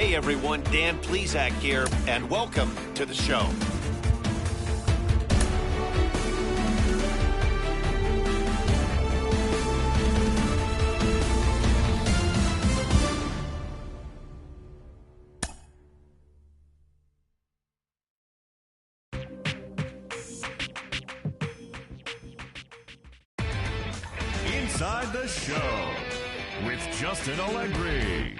Hey everyone, Dan Plesac here, and welcome to the show. Inside the Show with Justin Allegri.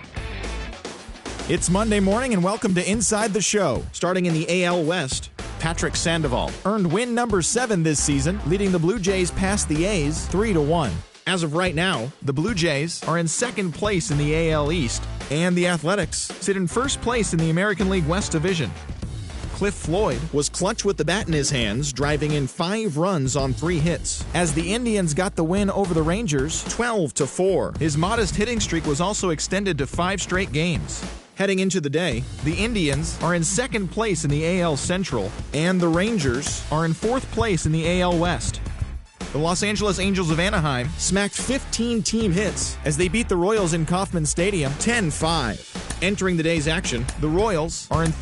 It's Monday morning and welcome to Inside the Show. Starting in the AL West, Patrick Sandoval earned win number 7 this season, leading the Blue Jays past the A's 3-1. As of right now, the Blue Jays are in second place in the AL East, and the Athletics sit in first place in the American League West Division. Cliff Floyd was clutch with the bat in his hands, driving in 5 runs on 3 hits, as the Indians got the win over the Rangers 12-4. His modest hitting streak was also extended to 5 straight games. Heading into the day, the Indians are in second place in the AL Central, and the Rangers are in 4th place in the AL West. The Los Angeles Angels of Anaheim smacked 15 team hits as they beat the Royals in Kauffman Stadium 10-5. Entering the day's action, the Royals are in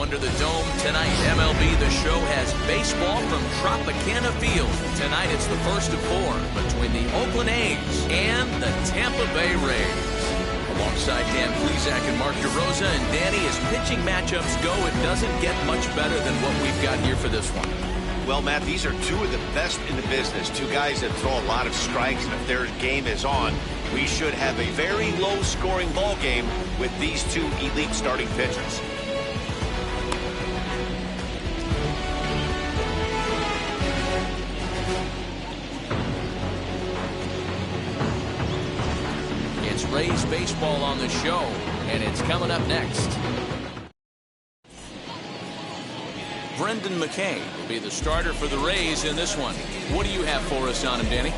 under the dome tonight. MLB The Show has baseball from Tropicana Field. Tonight it's the first of 4 between the Oakland A's and the Tampa Bay Rays. Alongside Dan Plesac and Mark DeRosa, and Danny, as pitching matchups go, it doesn't get much better than what we've got here for this one. Well, Matt, these are 2 of the best in the business. 2 guys that throw a lot of strikes, and if their game is on, we should have a very low-scoring ball game with these 2 elite starting pitchers. Rays baseball on the show, and it's coming up next. Brendan McKay will be the starter for the Rays in this one. What do you have for us on him, Danny?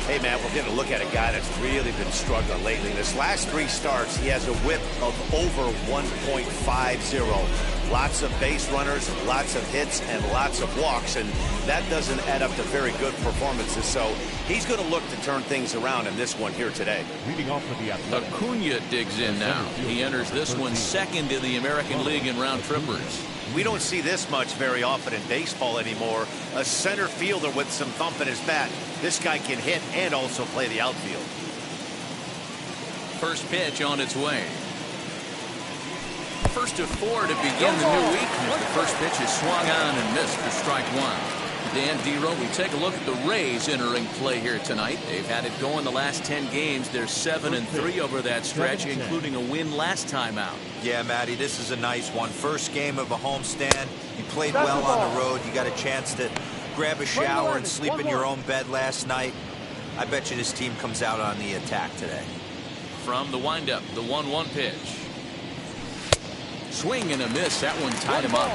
Hey, man, we're going to look at a guy that's really been struggling lately. In his last 3 starts, he has a whip of over 1.50. Lots of base runners, lots of hits, and lots of walks, and that doesn't add up to very good performances. So he's going to look to turn things around in this one here today. Leading off with the Athletics. Acuna digs in now. He enters this one second in the American League in round trippers. We don't see this much very often in baseball anymore. A center fielder with some thump in his bat. This guy can hit and also play the outfield. First pitch on its way. First to 4 to begin the new week. As the first pitch is swung on and missed for strike one. Dan Dero, we take a look at the Rays entering play here tonight. They've had it going the last 10 games. They're 7-3 over that stretch, including a win last time out. Yeah, Matty, this is a nice one. First game of a homestand. You played well on the road. You got a chance to grab a shower and sleep in your own bed last night. I bet you this team comes out on the attack today. From the windup, the 1-1 pitch. Swing and a miss. That one tied him up.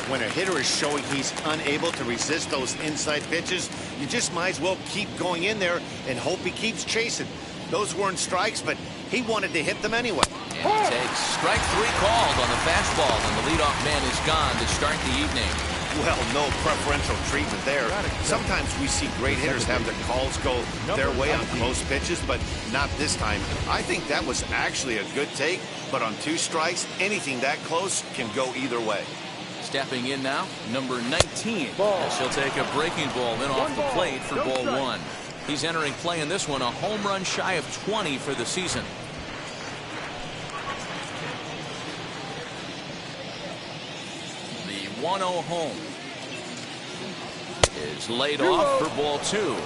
When a hitter is showing he's unable to resist those inside pitches, you just might as well keep going in there and hope he keeps chasing. Those weren't strikes, but he wanted to hit them anyway. And he takes strike 3 called on the fastball, and the leadoff man is gone to start the evening. Well, no preferential treatment there. Sometimes we see great hitters have their calls go their way on close pitches, but not this time. I think that was actually a good take, but on 2 strikes, anything that close can go either way. Stepping in now, number 19. As he'll take a breaking ball in off the plate for ball 1. He's entering play in this one, a home run shy of 20 for the season. The 1-0 home is laid off for ball 2.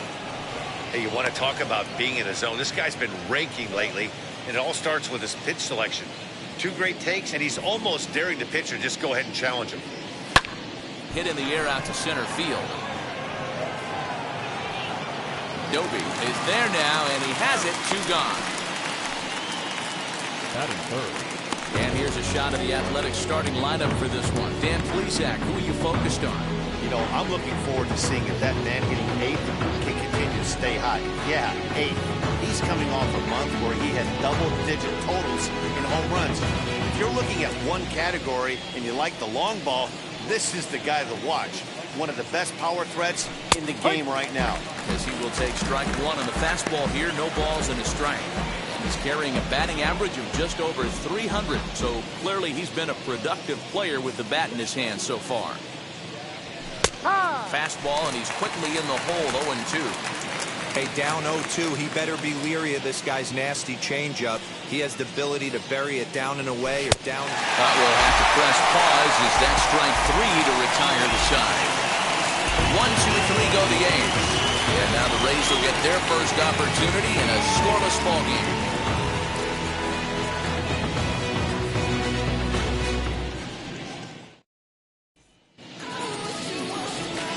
Hey, you want to talk about being in the zone? This guy's been raking lately, and it all starts with his pitch selection. 2 great takes, and he's almost daring the pitcher just go ahead and challenge him. Hit in the air out to center field. Doby is there now, and he has it. 2 gone. Batting third. And here's a shot of the Athletics starting lineup for this one. Dan Plesac, who are you focused on? You know, I'm looking forward to seeing if that man hitting 8th can continue to stay high. Yeah, 8th. He's coming off a month where he had double-digit totals in home runs. If you're looking at one category and you like the long ball, this is the guy to watch. One of the best power threats in the game right now. As he will take strike 1 on the fastball here, no balls and a strike. He's carrying a batting average of just over 300, so clearly he's been a productive player with the bat in his hand so far. Fastball, and he's quickly in the hole, 0-2. Hey, down 0-2, he better be leery of this guy's nasty changeup. He has the ability to bury it down and away or down. But we'll have to press pause as that's strike 3 to retire the side. 1-2-3 go the A's. And now the Rays will get their first opportunity in a scoreless ball game.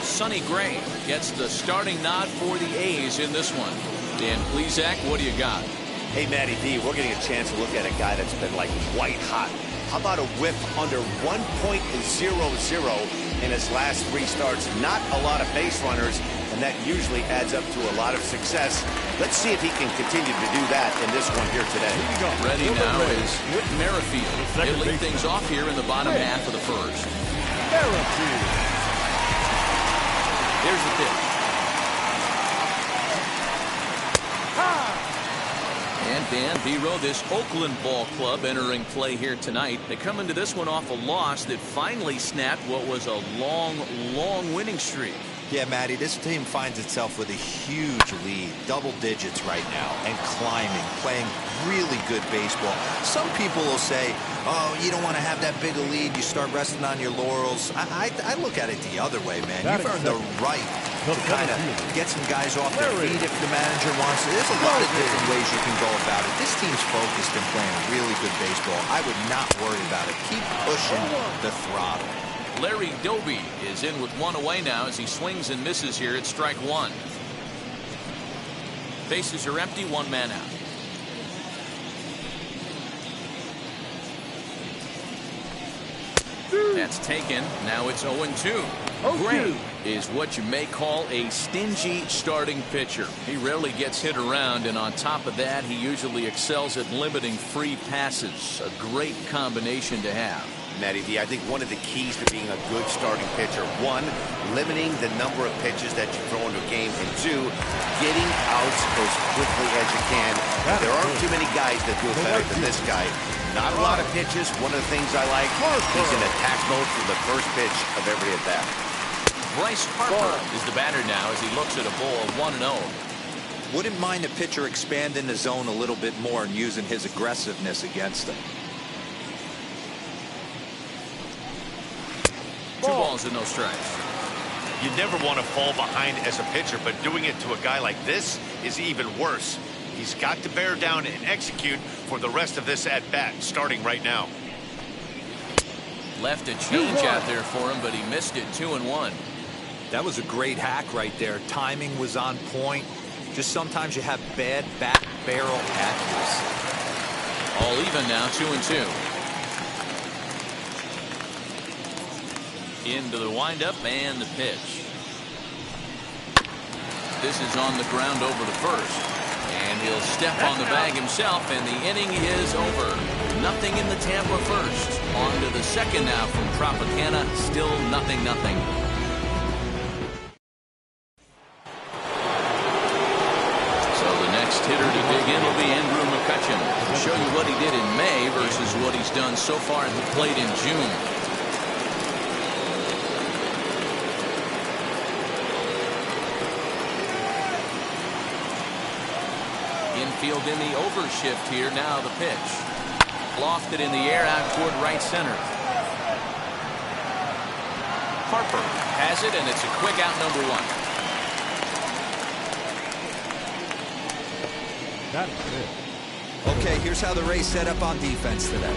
Sonny Gray gets the starting nod for the A's in this one. Dan Plesac, what do you got? Hey, Matty D, we're getting a chance to look at a guy that's been like white hot. How about a whip under 1.00 in his last 3 starts? Not a lot of base runners, and that usually adds up to a lot of success. Let's see if he can continue to do that in this one here today. Ready now is Whit Merrifield. He'll lead things off here in the bottom half of the first. Here's the pitch. And Dan Dero, this Oakland ball club entering play here tonight. They come into this one off a loss that finally snapped what was a long winning streak. Yeah, Matty, this team finds itself with a huge lead, double digits right now, and climbing, playing really good baseball. Some people will say, oh, you don't want to have that big a lead, you start resting on your laurels. I look at it the other way, man. You've earned the right to kind of get some guys off their feet if the manager wants to. There's a lot of different ways you can go about it. This team's focused and playing really good baseball. I would not worry about it. Keep pushing the throttle. Larry Doby is in with 1 away now as he swings and misses here at strike 1. Bases are empty, 1 man out. That's taken. Now it's 0-2. Gray is what you may call a stingy starting pitcher. He rarely gets hit around, and on top of that, he usually excels at limiting free passes. A great combination to have. Matty D, I think one of the keys to being a good starting pitcher, 1, limiting the number of pitches that you throw into a game, and 2, getting outs as quickly as you can. There aren't too many guys that do it better than this guy. Not a lot of pitches. One of the things I like, he's in attack mode from the first pitch of every at bat. Bryce Harper is the batter now as he looks at a ball of 1-0. Wouldn't mind the pitcher expanding the zone a little bit more and using his aggressiveness against him. 2 balls and no strikes. You never want to fall behind as a pitcher, but doing it to a guy like this is even worse. He's got to bear down and execute for the rest of this at-bat, starting right now. Left a change out there for him, but he missed it. 2-1. That was a great hack right there. Timing was on point. Just sometimes you have bad back barrel accuracy. All even now, 2-2. Into the windup and the pitch. This is on the ground over to first. And he'll step on the bag himself, and the inning is over. Nothing in the Tampa first. On to the second now from Tropicana. Still 0-0. Hitter to dig in will be Andrew McCutchen. To show you what he did in May versus what he's done so far at the plate in June. Infield in the overshift here. Now the pitch. Lofted in the air out toward right center. Harper has it, and it's a quick out, number 1. Okay, here's how the Rays set up on defense today.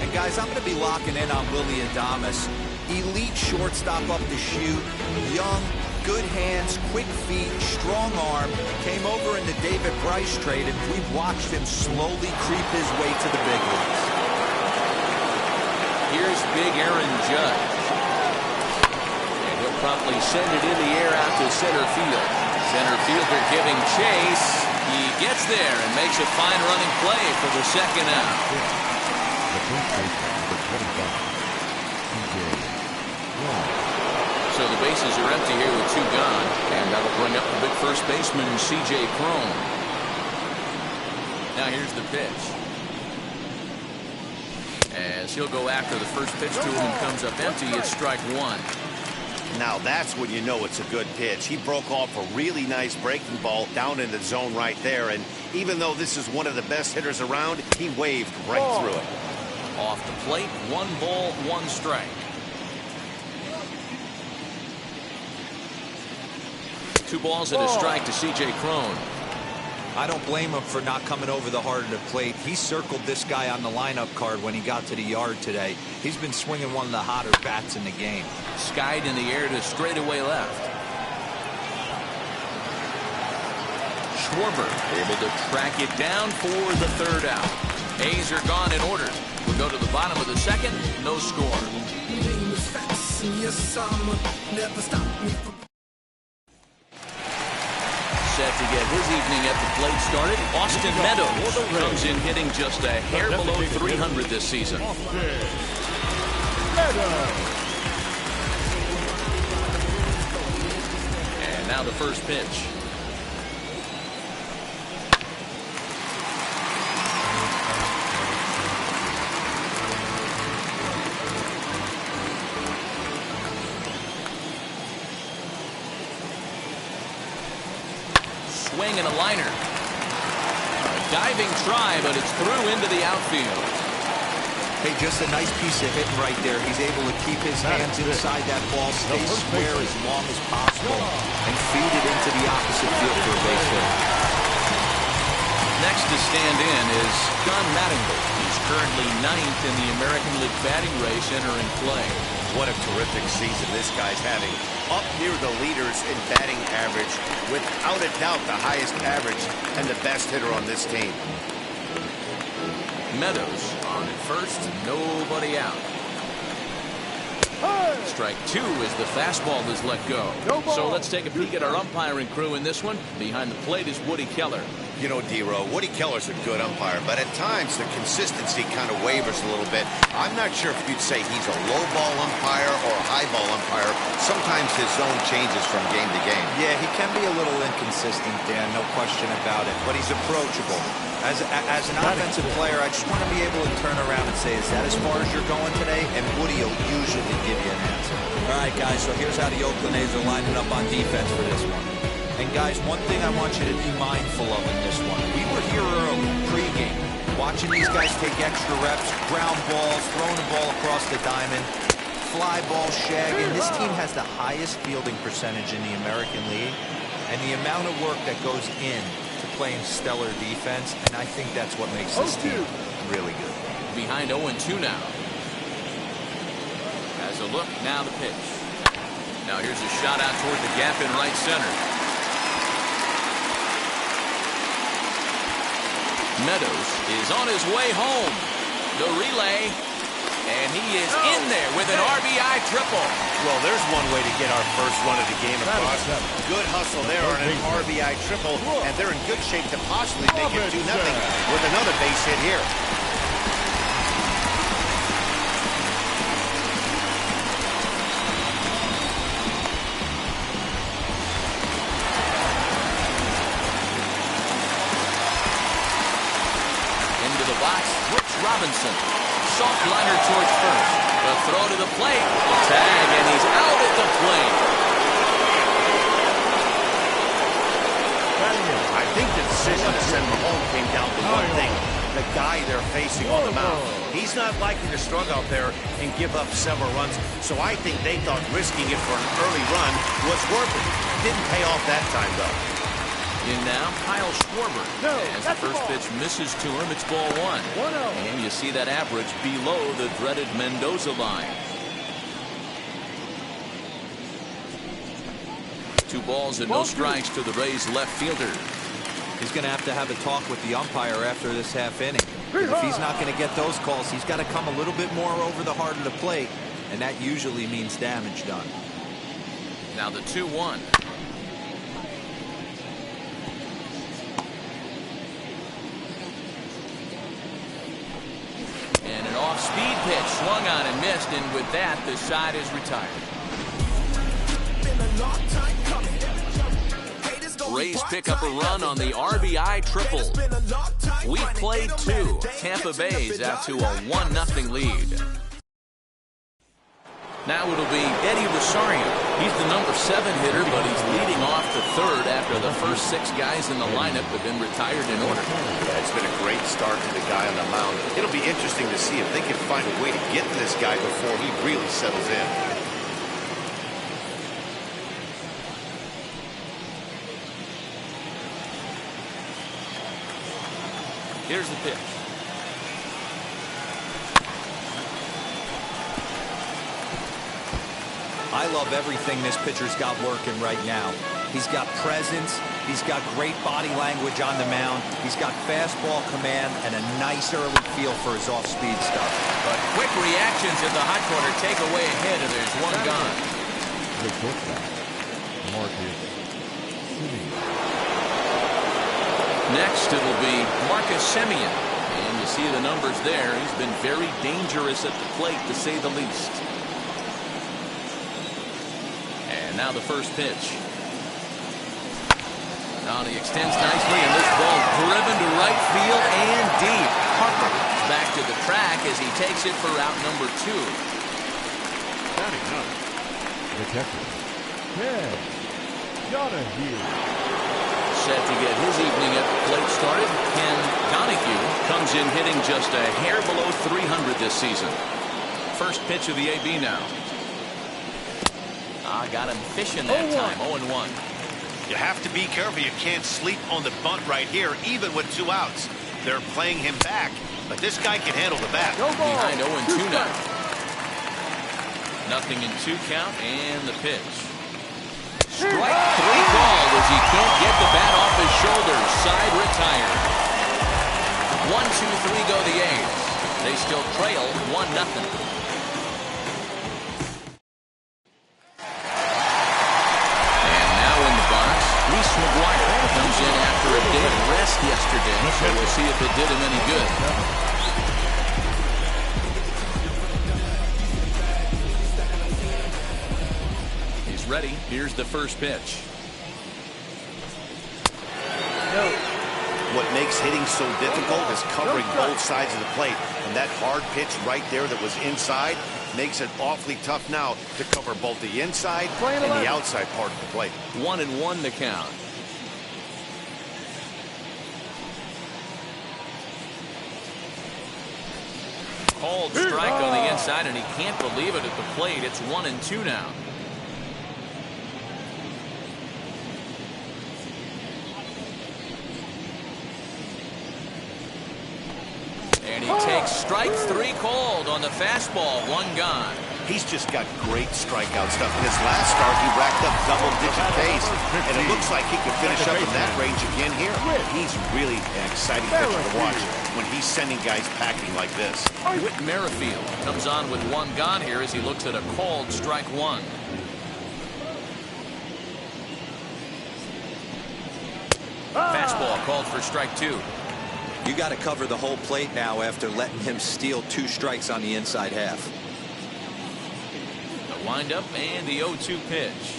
And guys, I'm going to be locking in on Willy Adames. Elite shortstop up to shoot. Young, good hands, quick feet, strong arm. Came over in the David Bryce trade, and we've watched him slowly creep his way to the big leagues. Here's big Aaron Judge. And he'll promptly send it in the air out to center field. Center fielder giving chase. He gets there and makes a fine running play for the second out. So the bases are empty here with 2 gone, and that'll bring up the big first baseman, C.J. Cron. Now here's the pitch. As he'll go after the first pitch to him and comes up empty, it's strike 1. Now that's when you know it's a good pitch. He broke off a really nice breaking ball down in the zone right there, and even though this is one of the best hitters around, he waved right through it. Off the plate, 1 ball, 1 strike. 2 balls and a strike to C.J. Cron. I don't blame him for not coming over the heart of the plate. He circled this guy on the lineup card when he got to the yard today. He's been swinging one of the hotter bats in the game. Skied in the air to straightaway left. Schwarber able to track it down for the 3rd out. A's are gone in order. We'll go to the bottom of the second. No score. Set to get his evening at the plate started. Austin Meadows comes in hitting just a hair below 300 this season. And now the first pitch. Swing and a liner. A diving try, but it's through into the outfield. Hey, just a nice piece of hitting right there. He's able to keep his hands inside that ball, stay square as long as possible, and feed it into the opposite field for a base hit. Next to stand in is John Mattingly. He's currently 9th in the American League batting race entering play. What a terrific season this guy's having. Up near the leaders in batting average, without a doubt the highest average and the best hitter on this team. Meadows on at first, nobody out. Strike 2 as the fastball is let go. So let's take a peek at our umpiring crew in this one. Behind the plate is Woody Keller. You know, D-Row, Woody Keller's a good umpire, but at times the consistency kind of wavers a little bit. I'm not sure if you'd say he's a low ball umpire or a high ball umpire. Sometimes his zone changes from game to game. Yeah, he can be a little inconsistent, Dan, no question about it, but he's approachable. As an offensive player, I just want to be able to turn around and say, is that as far as you're going today? And Woody will usually give you an answer. All right, guys, so here's how the Oakland A's are lining up on defense for this one. And, guys, one thing I want you to be mindful of in this one. We were here early, pregame, watching these guys take extra reps, ground balls, throwing the ball across the diamond, fly ball shagging. This team has the highest fielding percentage in the American League. And the amount of work that goes in to playing stellar defense, and I think that's what makes this team really good. Behind 0-2 now. As a look, now the pitch. Now here's a shot out toward the gap in right center. Meadows is on his way home. The relay. And he is in there with an RBI triple. Well, there's one way to get our first run of the game across. Good hustle there on an RBI triple, and they're in good shape to possibly make it 2-0 with another base hit here. Into the box, Brooks Robinson. Soft liner towards first. The throw to the plate. Tag, and he's out at the plate. I think the decision to send him home came down to one thing. The guy they're facing on the mound. He's not likely to struggle out there and give up several runs. So I think they thought risking it for an early run was worth it. Didn't pay off that time, though. In now, Kyle Schwarber. As the first pitch misses to him, it's ball one. And you see that average below the dreaded Mendoza line. 2 balls and no strikes to the Rays left fielder. He's going to have a talk with the umpire after this half inning. If he's not going to get those calls, he's got to come a little bit more over the heart of the plate, and that usually means damage done. Now the 2-1. And an off-speed pitch swung on and missed, and with that, the side is retired. Rays pick up a run on the RBI triple. We played 2. Tampa Bay's out to a 1-0 lead. Now it'll be Eddie Rosario. He's the number 7 hitter, but he's leading off the third after the first 6 guys in the lineup have been retired in order. Yeah, it's been a great start to the guy on the mound. It'll be interesting to see if they can find a way to get to this guy before he really settles in. Here's the pitch. I love everything this pitcher's got working right now. He's got presence. He's got great body language on the mound. He's got fastball command and a nice early feel for his off-speed stuff. But quick reactions at the hot corner take away a hit, and there's one gone. Next, it'll be Marcus Semien. And you see the numbers there. He's been very dangerous at the plate, to say the least. And now the first pitch. Now he extends nicely, and this ball driven to right field and deep. Harper back to the track as he takes it for route number 2. Set to get his evening at the plate started. Ken Donahue comes in hitting just a hair below 300 this season. First pitch of the AB now. Got him fishing that time. 0-1. You have to be careful. You can't sleep on the bunt right here, even with 2 outs. They're playing him back, but this guy can handle the bat. Behind 0-2 now. 0-2 count, and the pitch. Strike 3 called as he can't get the bat off his shoulders. Side retired. 1-2-3 go the A's. They still trail 1-0. McGuire comes in after a day of rest yesterday, so we'll see if it did him any good. He's ready. Here's the first pitch. What makes makes hitting so difficult is covering both sides of the plate. And that hard pitch right there that was inside makes it awfully tough now to cover both the inside and the outside part of the plate. 1-1 to count. Called strike on the inside, and he can't believe it at the plate. It's 1-2 now. And he takes strike 3 called on the fastball. 1 gone. He's just got great strikeout stuff. In his last start, he racked up double-digit pace, and it looks like he can finish up in that range again here. He's really an exciting pitcher to watch when he's sending guys packing like this. Whit Merrifield comes on with 1 gone here as he looks at a called strike 1. Fastball called for strike 2. You got to cover the whole plate now after letting him steal 2 strikes on the inside half. The windup and the 0-2 pitch.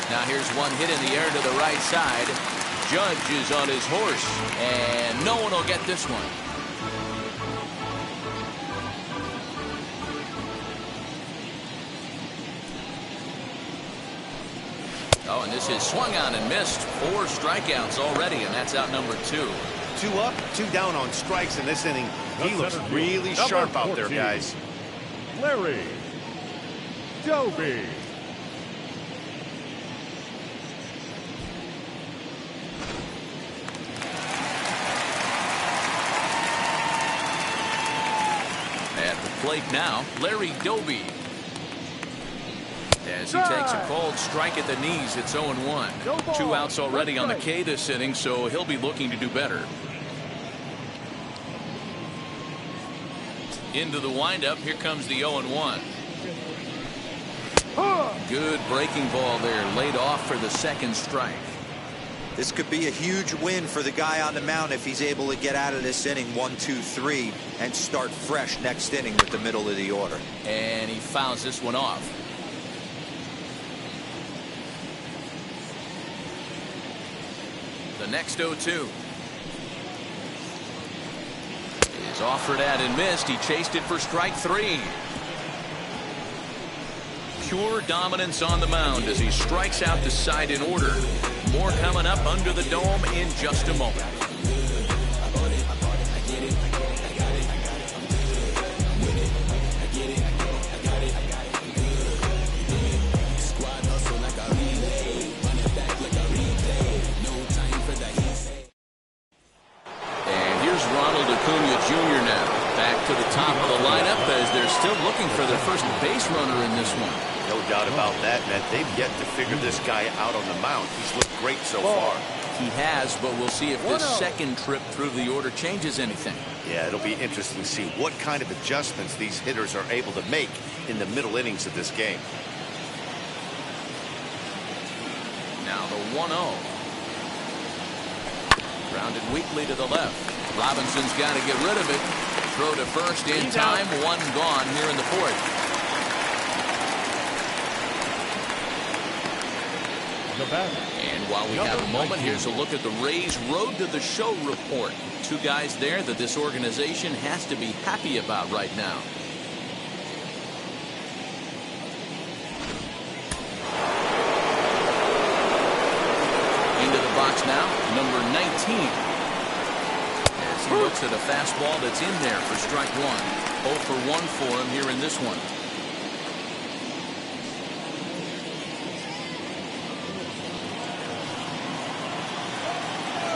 Now here's one hit in the air to the right side. Judge is on his horse, and no one will get this one. Oh, and this is swung on and missed. 4 strikeouts already, and that's out number 2. 2 up, 2 down on strikes in this inning. He looks really sharp out there, guys. Larry Doby. At the plate now, Larry Doby. As he takes a called strike at the knees, it's 0-1. 2 outs already on the K this inning, so he'll be looking to do better. Into the windup, here comes the 0-1. Good breaking ball there, laid off for the 2nd strike. This could be a huge win for the guy on the mound if he's able to get out of this inning 1-2-3 and start fresh next inning with the middle of the order. And he fouls this one off. The next 0-2 is offered at and missed. He chased it for strike 3. Pure dominance on the mound as he strikes out the side in order. More coming up under the dome in just a moment. Looking for their first base runner in this one. No doubt about that, Matt. They've yet to figure this guy out on the mound. He's looked great so far. He has, but we'll see if this second trip through the order changes anything. Yeah, it'll be interesting to see what kind of adjustments these hitters are able to make in the middle innings of this game. Now the 1-0. Grounded weakly to the left. Robinson's got to get rid of it. Throw to first in time. 1 gone here in the 4th. And while we have a moment, here's a look at the Rays Road to the Show report. 2 guys there that this organization has to be happy about right now. Into the box now, number 19. He looks at a fastball that's in there for strike 1. 0 for 1 for him here in this one.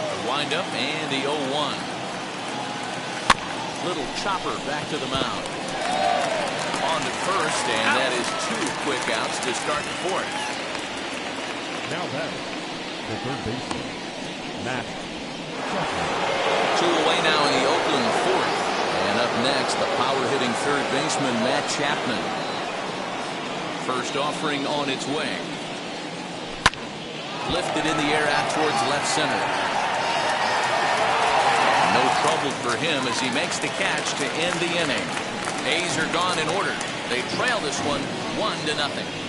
The windup and the 0-1. Little chopper back to the mound. On to first, and that is 2 quick outs to start the 4th. Now that the third baseman, Matt. 2 away now in the Oakland 4th. And up next, the power-hitting third baseman, Matt Chapman. First offering on its way. Lifted in the air out towards left center. No trouble for him as he makes the catch to end the inning. A's are gone in order. They trail this one 1-0.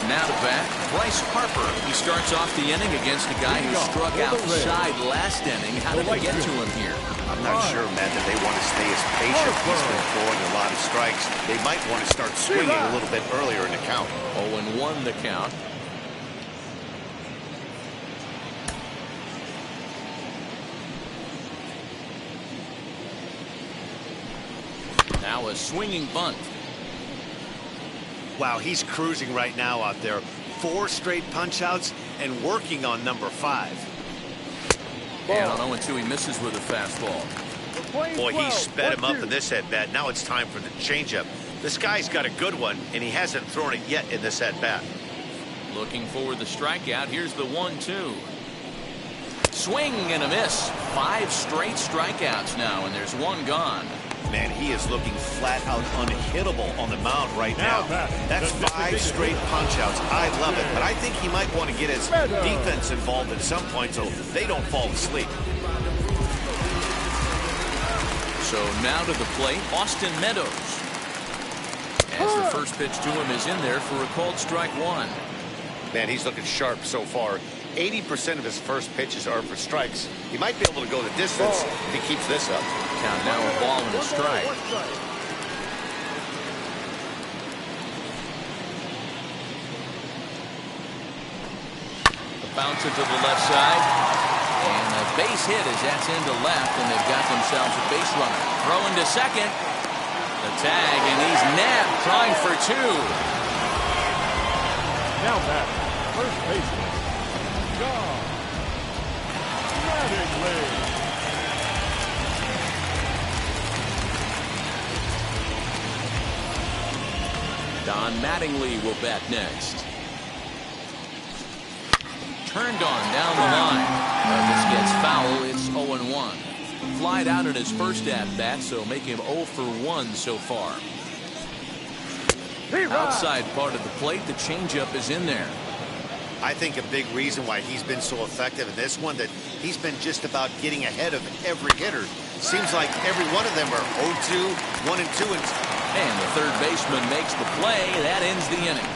Now to bat, Bryce Harper. He starts off the inning against a guy who struck outside last inning. How did it get to him here? I'm not sure, Matt, that they want to stay as patient. He's been throwing a lot of strikes. They might want to start swinging a little bit earlier in the count. 0-1 the count. Now a swinging bunt. Wow, he's cruising right now out there. 4 straight punch-outs and working on number 5. And on 0-2, he misses with a fastball. Boy, he sped him up in this at-bat. Now it's time for the changeup. This guy's got a good one, and he hasn't thrown it yet in this at-bat. Looking for the strikeout. Here's the 1-2. Swing and a miss. 5 straight strikeouts now, and there's 1 gone. Man, he is looking flat out unhittable on the mound right now. That's 5 straight punch-outs. I love it, but I think he might want to get his defense involved at some point so they don't fall asleep. So now to the plate, Austin Meadows. As the first pitch to him is in there for a called strike 1. Man, he's looking sharp so far. 80% of his first pitches are for strikes. He might be able to go the distance if he keeps this up. Count now a ball and a strike. The bouncer to the left side. And a base hit as that's into left, and they've got themselves a base runner. Throwing to second. The tag, and he's nabbed, trying for 2. Now back, first baseman, John Mattingly. Don Mattingly will bat next. Turned on down the line. This gets foul. It's 0-1. Flied out in his first at-bat, so make him 0 for 1 so far. Outside part of the plate, the changeup is in there. I think a big reason why he's been so effective in this one, that he's been just about getting ahead of every hitter. Seems like every one of them are 0-2, 1-2, and the third baseman makes the play. That ends the inning.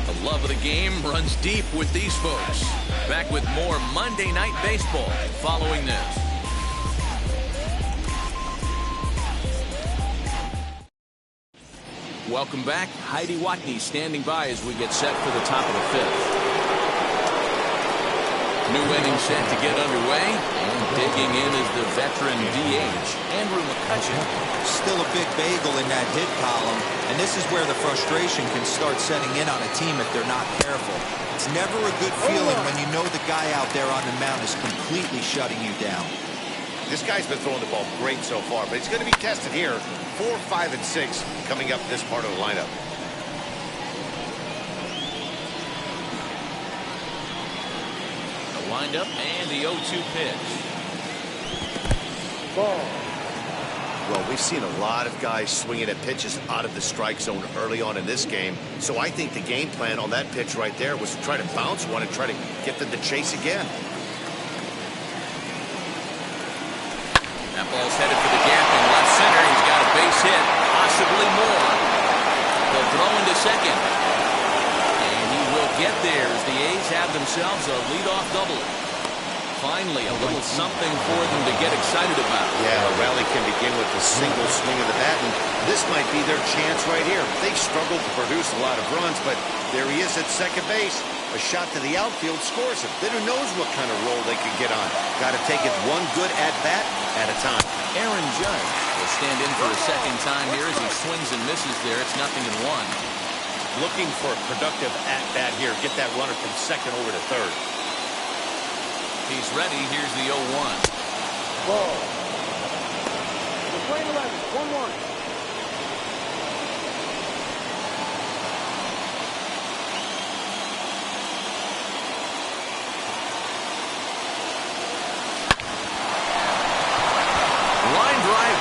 The love of the game runs deep with these folks. Back with more Monday Night Baseball following this. Welcome back. Heidi Watney standing by as we get set for the top of the 5th. New inning set to get underway, and digging in is the veteran DH, Andrew McCutchen. Still a big bagel in that hit column, and this is where the frustration can start setting in on a team if they're not careful. It's never a good feeling when you know the guy out there on the mound is completely shutting you down. This guy's been throwing the ball great so far, but he's going to be tested here. 4, 5, and 6 coming up this part of the lineup. The windup and the 0-2 pitch. Ball. Well, we've seen a lot of guys swinging at pitches out of the strike zone early on in this game. So I think the game plan on that pitch right there was to try to bounce one and try to get them to chase again. That ball's headed for the gap in left center. He's got a base hit, possibly more. They'll throw into second. And he will get there as the A's have themselves a leadoff double. Finally, a little something for them to get excited about. Yeah, a rally can begin with a single swing of the bat, and this might be their chance right here. They've struggled to produce a lot of runs, but there he is at second base. A shot to the outfield scores him. Then who knows what kind of roll they could get on. Got to take it one good at-bat at a time. Aaron Judge will stand in for a second time here as he swings and misses there. It's 0-1. Looking for a productive at-bat here. Get that runner from second over to third. He's ready. Here's the 0-1. Ball. The play 11, 1-1.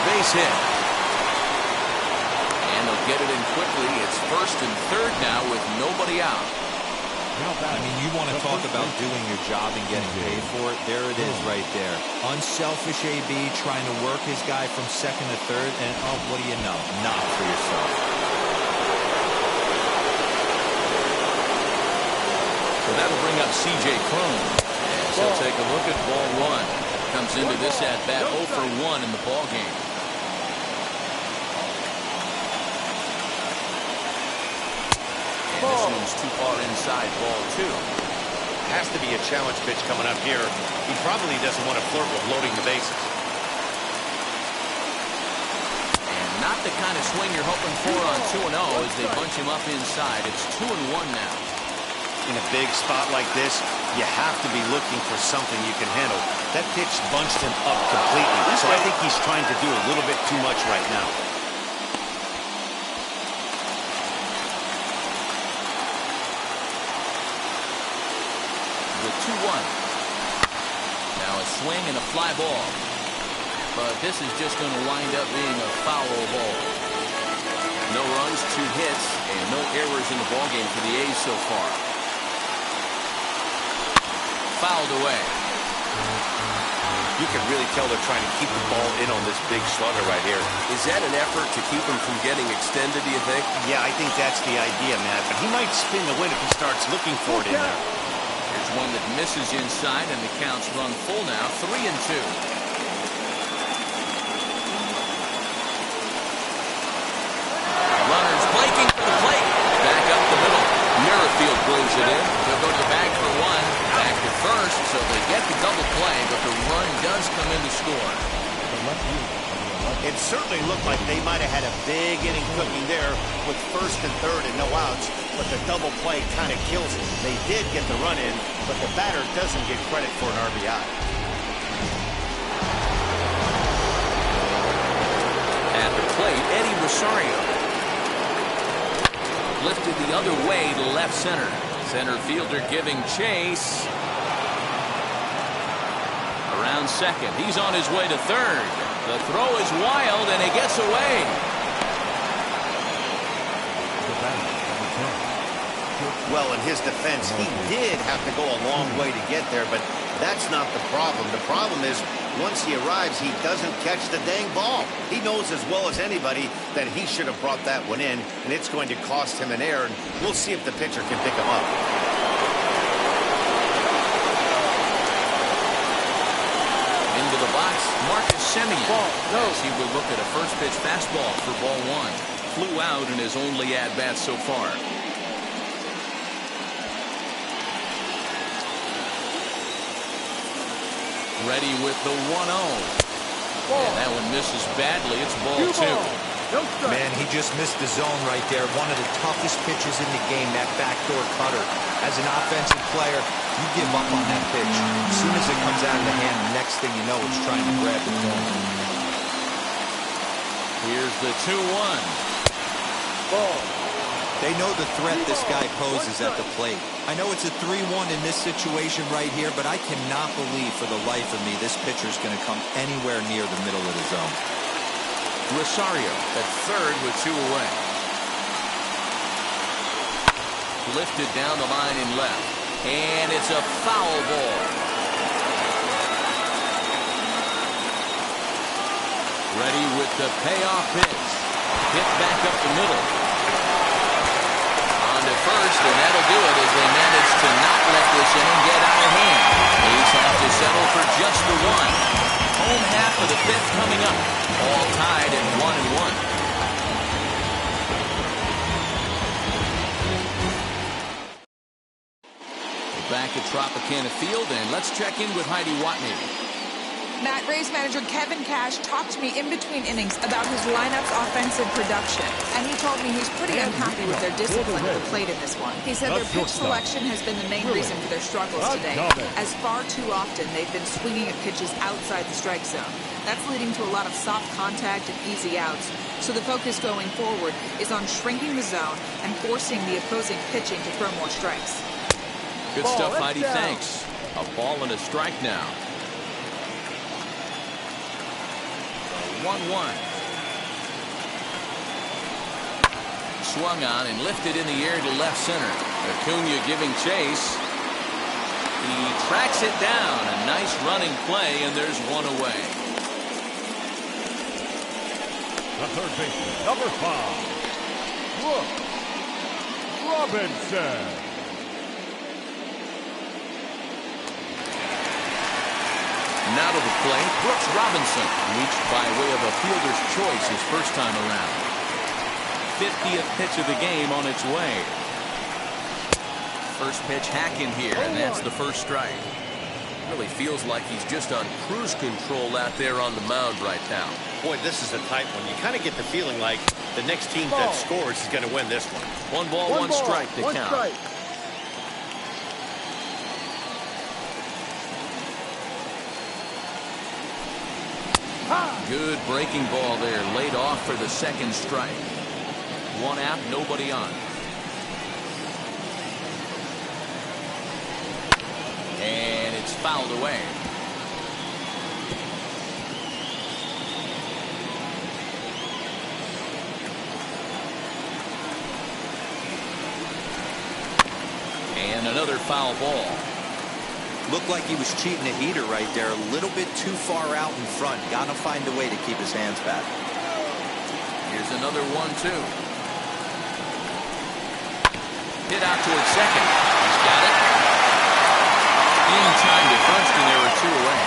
Base hit. And they'll get it in quickly. It's first and third now with nobody out. I mean, you want to talk about doing your job and getting paid for it. There it is right there. Unselfish AB trying to work his guy from second to third. And, oh, what do you know? Not for yourself. That'll bring up C.J. Cron. As he'll take a look at ball one. Comes into this at-bat 0 for 1 in the ballgame. And this one's too far inside, ball 2. Has to be a challenge pitch coming up here. He probably doesn't want to flirt with loading the bases. And not the kind of swing you're hoping for on 2-0 as they bunch him up inside. It's 2-1 now. In a big spot like this, you have to be looking for something you can handle. That pitch bunched him up completely, so I think he's trying to do a little bit too much right now. The 2-1. Now a swing and a fly ball. But this is just going to wind up being a foul ball. No runs, 2 hits, and no errors in the ballgame for the A's so far. Fouled away. You can really tell they're trying to keep the ball in on this big slugger right here. Is that an effort to keep him from getting extended, do you think? Yeah, I think that's the idea, Matt. But he might spin the win if he starts looking for it in there. Here's one that misses inside, and the count's run full now, 3-2. Runners blanking for the plate. Back up the middle. Merrifield brings it in. He'll go to the bag for 1. Back to first, so they get the double play, but the run does come in to score. It certainly looked like they might have had a big inning cooking there with first and third and no outs, but the double play kind of kills it. They did get the run in, but the batter doesn't get credit for an RBI. At the plate, Eddie Rosario. Lifted the other way to left center. Center fielder giving chase. Around second. He's on his way to third. The throw is wild, and he gets away. Well, in his defense, he did have to go a long way to get there, but that's not the problem. The problem is, once he arrives, he doesn't catch the dang ball. He knows as well as anybody that he should have brought that one in, and it's going to cost him an error, and we'll see if the pitcher can pick him up. Into the box, Marcus Semien. As he will look at a first pitch fastball for ball 1. Flew out in his only at-bat so far. Ready with the 1-0. And that one misses badly. It's ball 2. Man, he just missed the zone right there. One of the toughest pitches in the game, that backdoor cutter. As an offensive player, you give up on that pitch. As soon as it comes out of the hand, the next thing you know, it's trying to grab the ball. Here's the 2-1. Ball. They know the threat this guy poses at the plate. I know it's a 3-1 in this situation right here, but I cannot believe for the life of me this pitcher is going to come anywhere near the middle of the zone. Rosario at third with 2 away. Lifted down the line in left. And it's a foul ball. Ready with the payoff pitch. Hit back up the middle. On to first, and that'll do it as they manage to not let this inning get out of hand. A's have to settle for just the 1. Home half of the 5th coming up. All tied at 1-1. Back at Tropicana Field, and let's check in with Heidi Watney. Matt, Rays manager Kevin Cash talked to me in between innings about his lineup's offensive production, and he told me he's pretty unhappy with their discipline at the plate in this one. He said their pitch selection has been the main reason for their struggles today, as far too often they've been swinging at pitches outside the strike zone. That's leading to a lot of soft contact and easy outs, so the focus going forward is on shrinking the zone and forcing the opposing pitching to throw more strikes. Good stuff, Heidi. Thanks. A ball and a strike now. 1-1. Swung on and lifted in the air to left center. Acuna giving chase. He tracks it down. A nice running play, and there's 1 away. The third baseman, number 5, Brooks Robinson. Now to the plate, Brooks Robinson, reached by way of a fielder's choice his first time around. 50th pitch of the game on its way. First pitch hacking here, and that's the first strike. Really feels like he's just on cruise control out there on the mound right now. Boy, this is a tight one. You kind of get the feeling like the next team that scores is going to win this one. 1 ball, 1 strike to count. Strike. Good breaking ball there, laid off for the second strike. 1 out, nobody on. And it's fouled away. And another foul ball. Looked like he was cheating a heater right there. A little bit too far out in front. Got to find a way to keep his hands back. Here's another 1-2. Hit out towards second. He's got it. In time to first, and there are 2 away.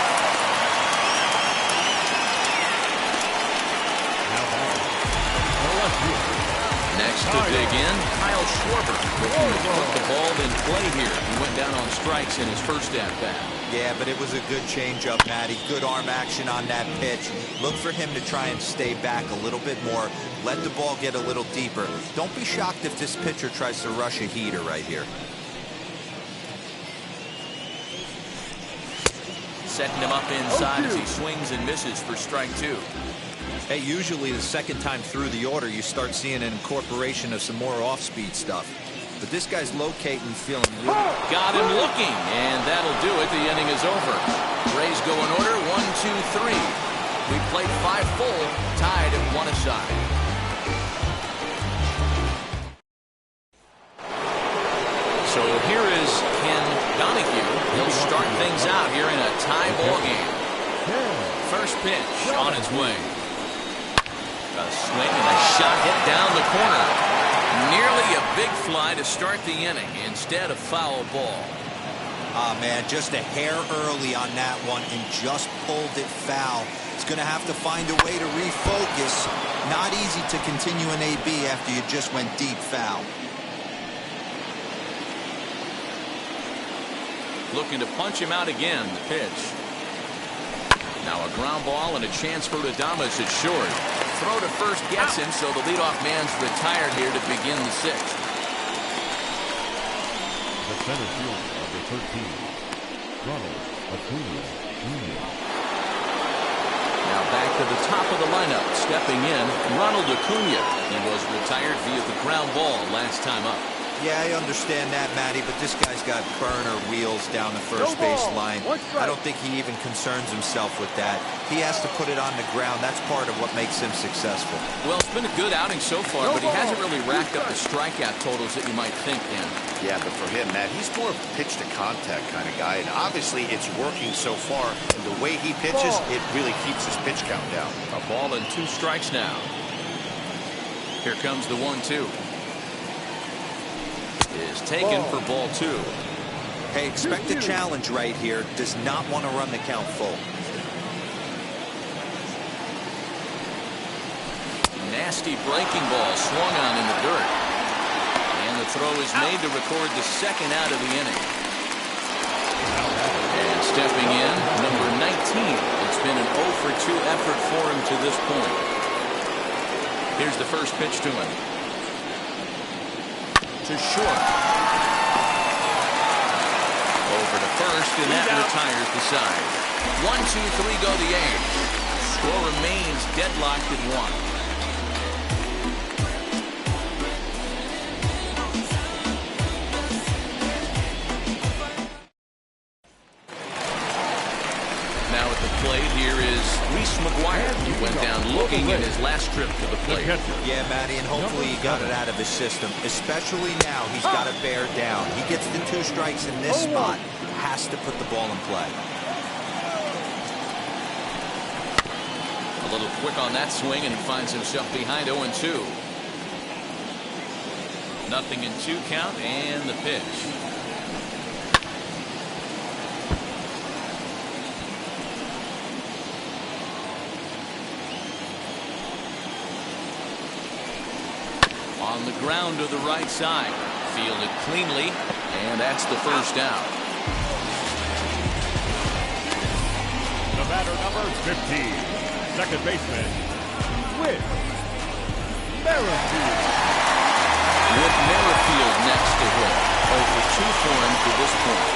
Next to dig in, Kyle Schwarber looking to put the ball in play here. He went down on strikes in his first at-bat. Yeah, but it was a good changeup, Matty. Good arm action on that pitch. Look for him to try and stay back a little bit more. Let the ball get a little deeper. Don't be shocked if this pitcher tries to rush a heater right here. Setting him up inside as he swings and misses for strike 2. Hey, usually the second time through the order, you start seeing an incorporation of some more off-speed stuff. But this guy's locating, feeling really... Got him looking, and that'll do it. The inning is over. Rays go in order, 1, 2, 3. We played 5 full, tied at 1 aside. So here is Ken Donahue. He'll start things out here in a tie ball game. First pitch on its way. A swing and a shot hit down the corner. Nearly a big fly to start the inning instead of foul ball. Ah, man, just a hair early on that one and just pulled it foul. He's going to have to find a way to refocus. Not easy to continue an AB after you just went deep foul. Looking to punch him out again. The pitch. Now a ground ball and a chance for Adames at short. Throw to first gets him, so the leadoff man's retired here to begin the 6th. The center fielder, number 13, Ronald Acuna Jr. Now back to the top of the lineup. Stepping in, Ronald Acuna. He was retired via the ground ball last time up. Yeah, I understand that, Matty, but this guy's got burner wheels down the first base line. I don't think he even concerns himself with that. He has to put it on the ground. That's part of what makes him successful. Well, it's been a good outing so far, but he hasn't really racked up the strikeout totals that you might think, Dan. Yeah, but for him, Matt, he's more of a pitch-to-contact kind of guy, and obviously it's working so far. And the way he pitches, it really keeps his pitch count down. A ball and 2 strikes now. Here comes the 1-2. Is taken for ball 2. Hey, expect a challenge right here. Does not want to run the count full. Nasty breaking ball swung on in the dirt. And the throw is made to record the 2nd out of the inning. And stepping in, number 19. It's been an 0 for 2 effort for him to this point. Here's the first pitch to him. To short. Over to first, and that retires the side. 1, 2, 3 go the A's. Score remains deadlocked at 1. Now at the plate here is Reese McGuire. He went down looking in his last trip to the plate. Yeah, Matty, and hopefully he got it out of his system. Especially now, he's got to bear down. He gets the 2 strikes in this spot. Has to put the ball in play. A little quick on that swing, and he finds himself behind 0-2. Nothing in 2 count, and the pitch. on the ground to the right side. Fielded cleanly, and that's the first down. The batter number 15, second baseman, Whit Merrifield. With Merrifield next to him. 0 for 2 for him to this point.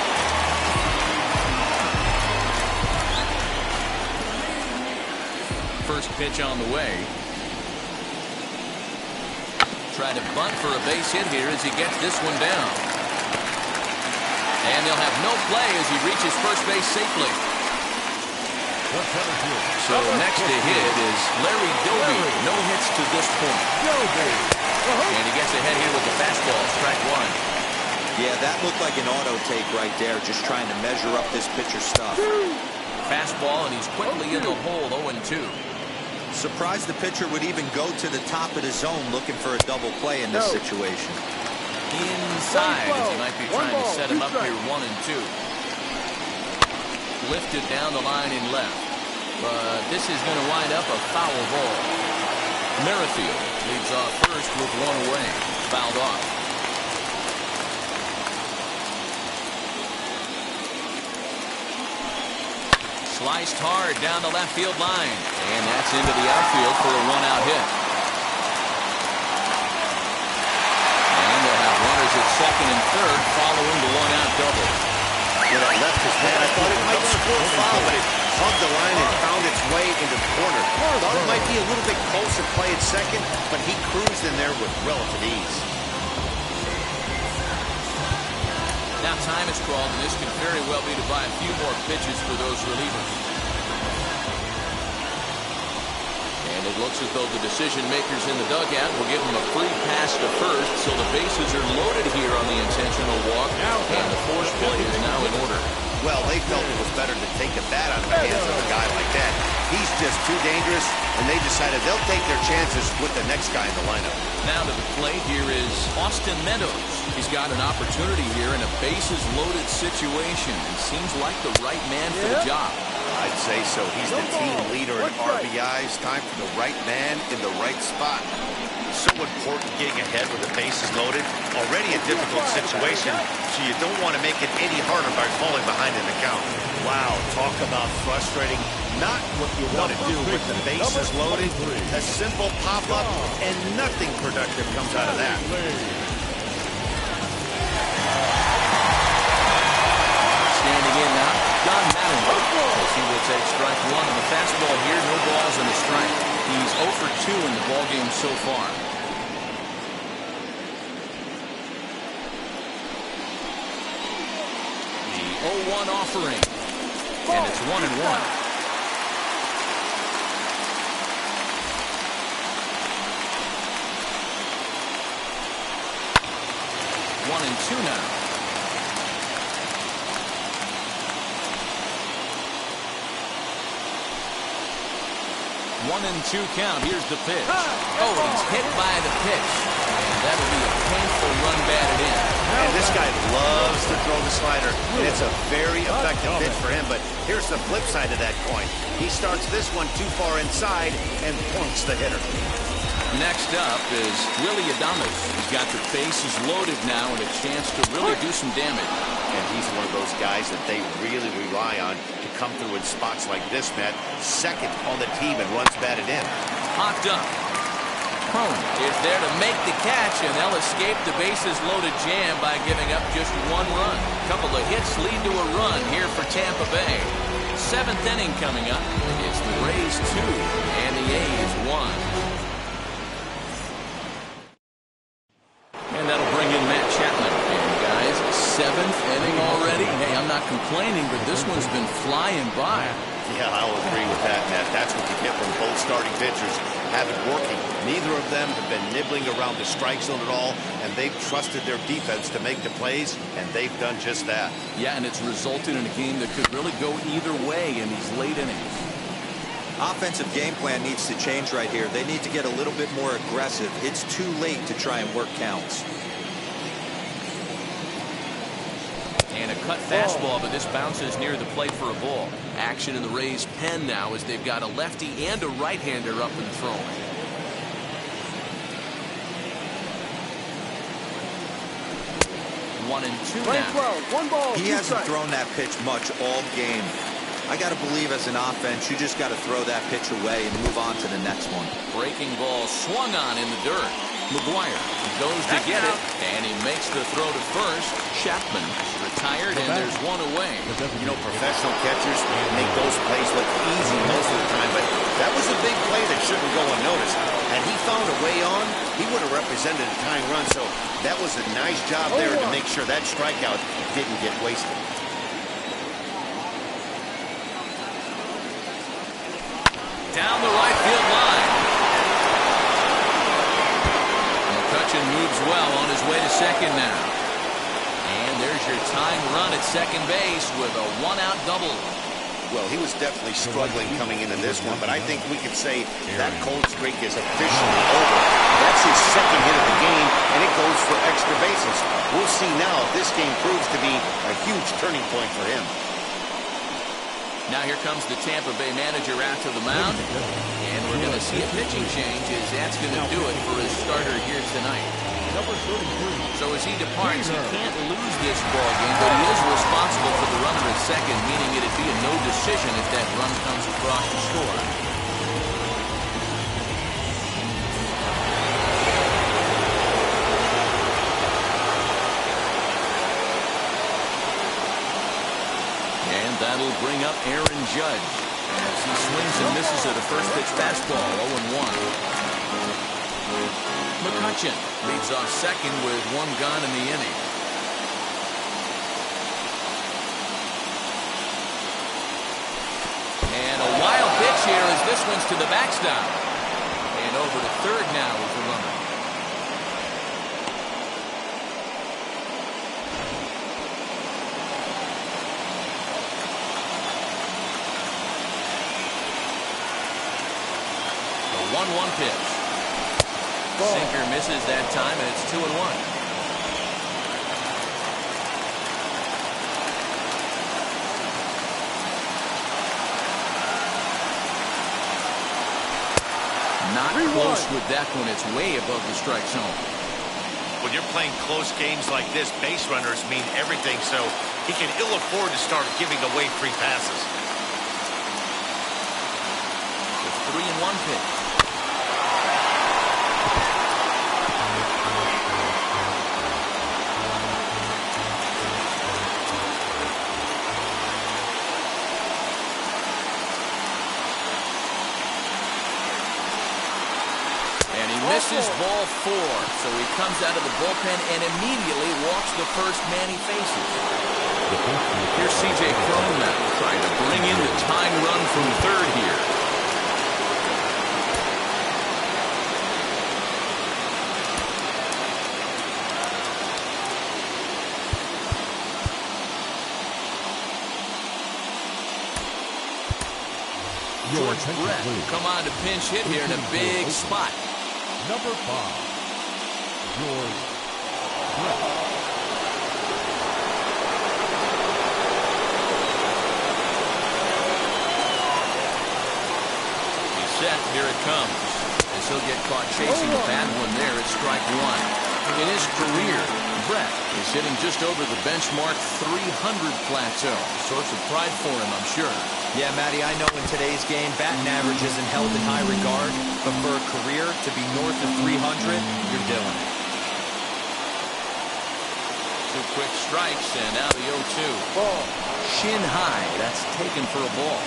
First pitch on the way. Try to bunt for a base hit here as he gets this one down. And they'll have no play as he reaches first base safely. So next to hit is Larry Doby. No hits to this point. And he gets ahead here with the fastball. Strike one. Yeah, that looked like an auto take right there, just trying to measure up this pitcher's stuff. Fastball, and he's quickly in the hole, 0-2. Surprised the pitcher would even go to the top of the zone looking for a double play in this situation. Inside, as he might be trying to set him up here, 1-2. Lifted down the line in left. But this is going to wind up a foul ball. Merrifield leads off first with one away. Fouled off. Sliced hard down the left field line. And that's into the outfield for a one-out hit. And they'll have runners at second and third following the one-out double. When it left his man, I thought it might score a foul, but it hugged the line and found its way into the corner. Thought it might be a little bit closer play at second, but he cruised in there with relative ease. Now time is crawled, and this could very well be to buy a few more pitches for those relievers. And it looks as though the decision makers in the dugout will give him a free pass to first, so the bases are loaded here on the intentional walk, and the force play is now in order. Well, they felt it was better to take a bat out of the hands of a guy like that. He's just too dangerous, and they decided they'll take their chances with the next guy in the lineup. Now to the plate here is Austin Meadows. He's got an opportunity here in a bases-loaded situation, and seems like the right man for the job. I'd say so. He's the team leader in RBIs. Time for the right man in the right spot. So important getting ahead with the bases loaded. Already a difficult situation, so you don't want to make it any harder by falling behind in the count. Wow, talk about frustrating. Not what you want to do with the bases loaded. A simple pop-up, and nothing productive comes out of that. Standing in now, John Madden. He will take strike one on the fastball here. No balls and a strike. He's 0 for 2 in the ballgame so far. The 0-1 offering. And it's 1-1. 1-2 now. 1-2 count. Here's the pitch. Oh, he's hit by the pitch. And that'll be a painful run batted in. And this guy loves to throw the slider, and it's a very effective pitch for him. But here's the flip side of that coin. He starts this one too far inside and points the hitter. Next up is Willie Adames. He's got the bases loaded now and a chance to really do some damage. And he's one of those guys that they really rely on to come through in spots like this, Matt. Second on the team and runs batted in. Popped up. Crone is there to make the catch, and they'll escape the bases loaded jam by giving up just one run. A couple of hits lead to a run here for Tampa Bay. Seventh inning coming up. It's the Rays 2 and the A's 1. And that'll bring in Matt Chapman. And guys, seventh inning already. Hey, I'm not complaining, but this one's been flying by. Yeah, I'll agree with that, Matt. That's what you get from both starting pitchers. Have it working. Neither of them have been nibbling around the strike zone at all, and they've trusted their defense to make the plays, and they've done just that. Yeah, and it's resulted in a game that could really go either way in these late innings. Offensive game plan needs to change right here. They need to get a little bit more aggressive. It's too late to try and work counts. And a cut fastball, but this bounces near the plate for a ball. Action in the Rays' pen now as they've got a lefty and a right-hander up and throwing. 1-2 Play now. 12, 1 ball, He 2 hasn't strikes. thrown that pitch much all game. I got to believe as an offense, you just got to throw that pitch away and move on to the next one. Breaking ball swung on in the dirt. McGuire goes to get it, and he makes the throw to first. Chapman is retired, and there's one away. You know, professional catchers make those plays look easy most of the time, but that was a big play that shouldn't go unnoticed. Had he found a way on, he would have represented a tying run, so that was a nice job there to make sure that strikeout didn't get wasted. Down the right field line. McCutchen moves well on his way to second now. And there's your tying run at second base with a one-out double. Well, he was definitely struggling coming into this one, but I think we could say that cold streak is officially over. That's his second hit of the game, and it goes for extra bases. We'll see now if this game proves to be a huge turning point for him. Now here comes the Tampa Bay manager out to the mound, and we're going to see a pitching change as that's going to do it for his starter here tonight. So as he departs, he can't lose this ball game, but he is responsible for the runner at second, meaning it'd be a no decision if that run comes across the score. And that'll bring up Aaron Judge as he swings and misses at a first pitch fastball, 0-1. McCutchen leads off second with one gone in the inning. And a wild pitch here as this one's to the backstop. And over to third now with the runner. The 1-1 pitch. Sinker misses that time, and it's 2-1. Not close with that one. It's way above the strike zone. When you're playing close games like this, base runners mean everything, so he can ill afford to start giving away free passes. The 3-1 pitch. Misses ball 4, so he comes out of the bullpen and immediately walks the first man he faces. Here's C.J. Cron now, trying to bring in the tying run from third here. George Brett will come on to pinch hit here in a big spot. Number 5, George Brett. He's set. Here it comes. As he'll get caught chasing a bad one there at strike 1. In his career, Brett is hitting just over the benchmark 300 plateau. Source of pride for him, I'm sure. Yeah, Matty, I know in today's game, batting average isn't held in high regard, but for a career to be north of 300, you're doing it. 2 quick strikes, and now the 0-2. Ball. Shin high. That's taken for a ball.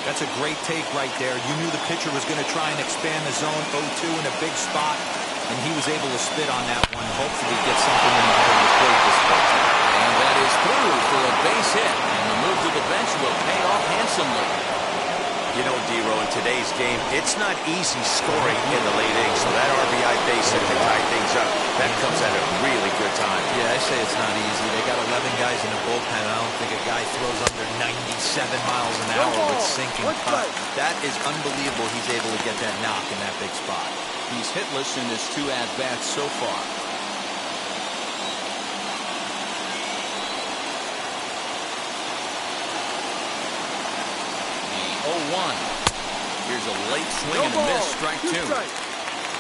That's a great take right there. You knew the pitcher was going to try and expand the zone. 0-2 in a big spot, and he was able to spit on that one. Hopefully get something in the head of the plate this pitch. And that is through for a base hit. And the move to the bench will pay off handsomely. You know, D-Row, in today's game, it's not easy scoring in the late innings, so that RBI base hit to tie things up, that comes at a really good time. Yeah, I say it's not easy. They got 11 guys in the bullpen. I don't think a guy throws under 97 miles an hour with sinking cut. That is unbelievable he's able to get that knock in that big spot. He's hitless in his 2 at-bats so far. The 0-1. Here's a late swing and a miss, strike 2.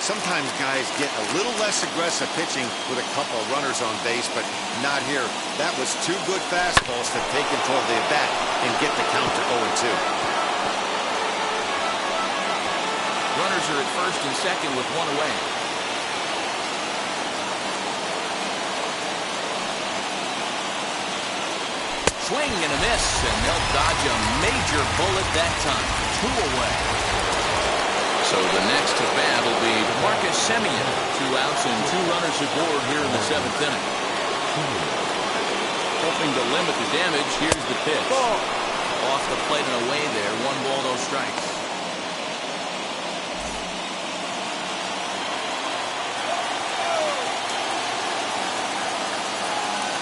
Sometimes guys get a little less aggressive pitching with a couple of runners on base, but not here. That was two good fastballs to take control of the at-bat and get the count to 0-2. Runners are at first and second with one away. Swing and a miss, and they'll dodge a major bullet that time. 2 away. So the next to bat will be Marcus Semien. 2 outs and 2 runners aboard here in the 7th inning. Hoping to limit the damage, here's the pitch. Off the plate and away there. 1 ball, no strikes.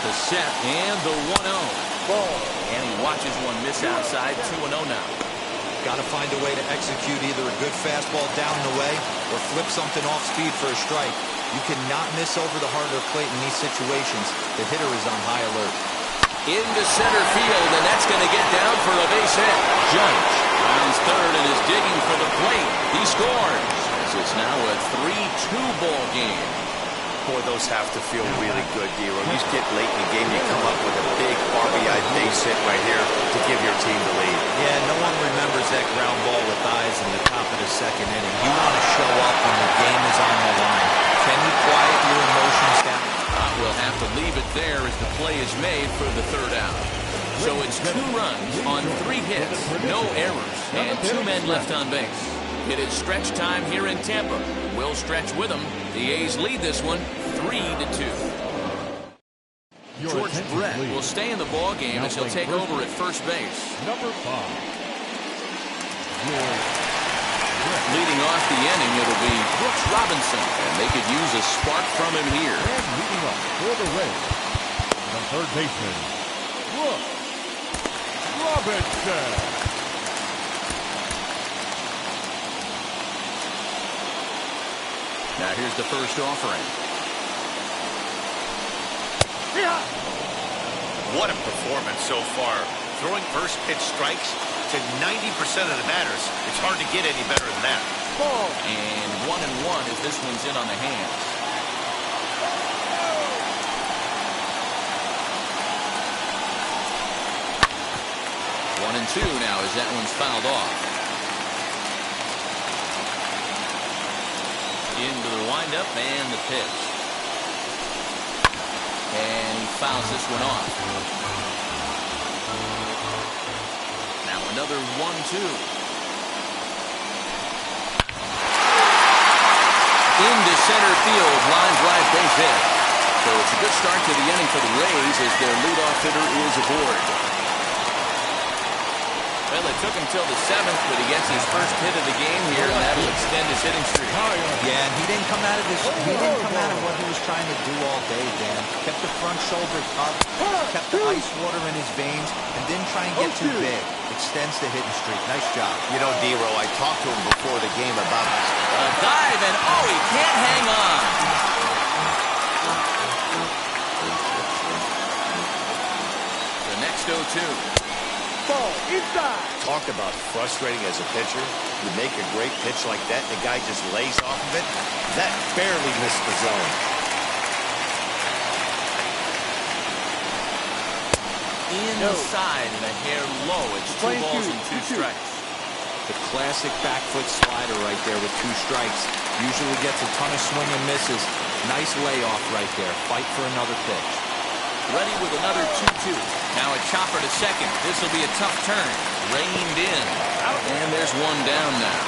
The set and the 1-0. And he watches one miss outside. 2-0 now. Got to find a way to execute either a good fastball down and away or flip something off speed for a strike. You cannot miss over the heart of the plate in these situations. The hitter is on high alert. Into center field, and that's going to get down for a base hit. Judge rounds third and is digging for the plate. He scores. As it's now a 3-2 ball game. Boy, those have to feel really good, Dero. You get late in the game, you come up with a big RBI base hit right here to give your team the lead. Yeah, no one remembers that ground ball with eyes in the top of the 2nd inning. You want to show up when the game is on the line. Can you quiet your emotions down? We'll have to leave it there as the play is made for the 3rd out. So it's 2 runs on 3 hits, no errors, and 2 men left on base. It is stretch time here in Tampa. We'll stretch with them. The A's lead this one 3-2. George Brett will stay in the ball game as he'll take over at first base. Number 5. Leading off the inning, it'll be Brooks Robinson, and they could use a spark from him here. And leading up for the Rays, the 3rd baseman, Brooks Robinson. Now here's the first offering. Yeah. What a performance so far. Throwing first pitch strikes to 90% of the batters. It's hard to get any better than that. And 1-1 as this one's in on the hands. One and 2 now as that one's fouled off. Into the windup and the pitch. And he fouls this one off. Now another 1-2. Into center field, line drive base hit. So it's a good start to the inning for the Rays as their leadoff hitter is aboard. Well, it took him till the 7th, but he gets his first hit of the game here, and that'll extend his hitting streak. Yeah, and he didn't come out of what he was trying to do all day, Dan. Kept the front shoulder up, kept the ice water in his veins, and didn't try and get too big. Extends the hitting streak. Nice job. You know, Dero, I talked to him before the game about this. A dive, and oh, he can't hang on. The next 0-2. Talk about frustrating as a pitcher. You make a great pitch like that, and the guy just lays off of it. That barely missed the zone. Inside and a hair low. It's 2 balls and 2 strikes. The classic back foot slider right there with 2 strikes. Usually gets a ton of swing and misses. Nice layoff right there. Fight for another pitch. Ready with another 2-2. Now a chopper to second. This will be a tough turn. Reined in. And there's one down now.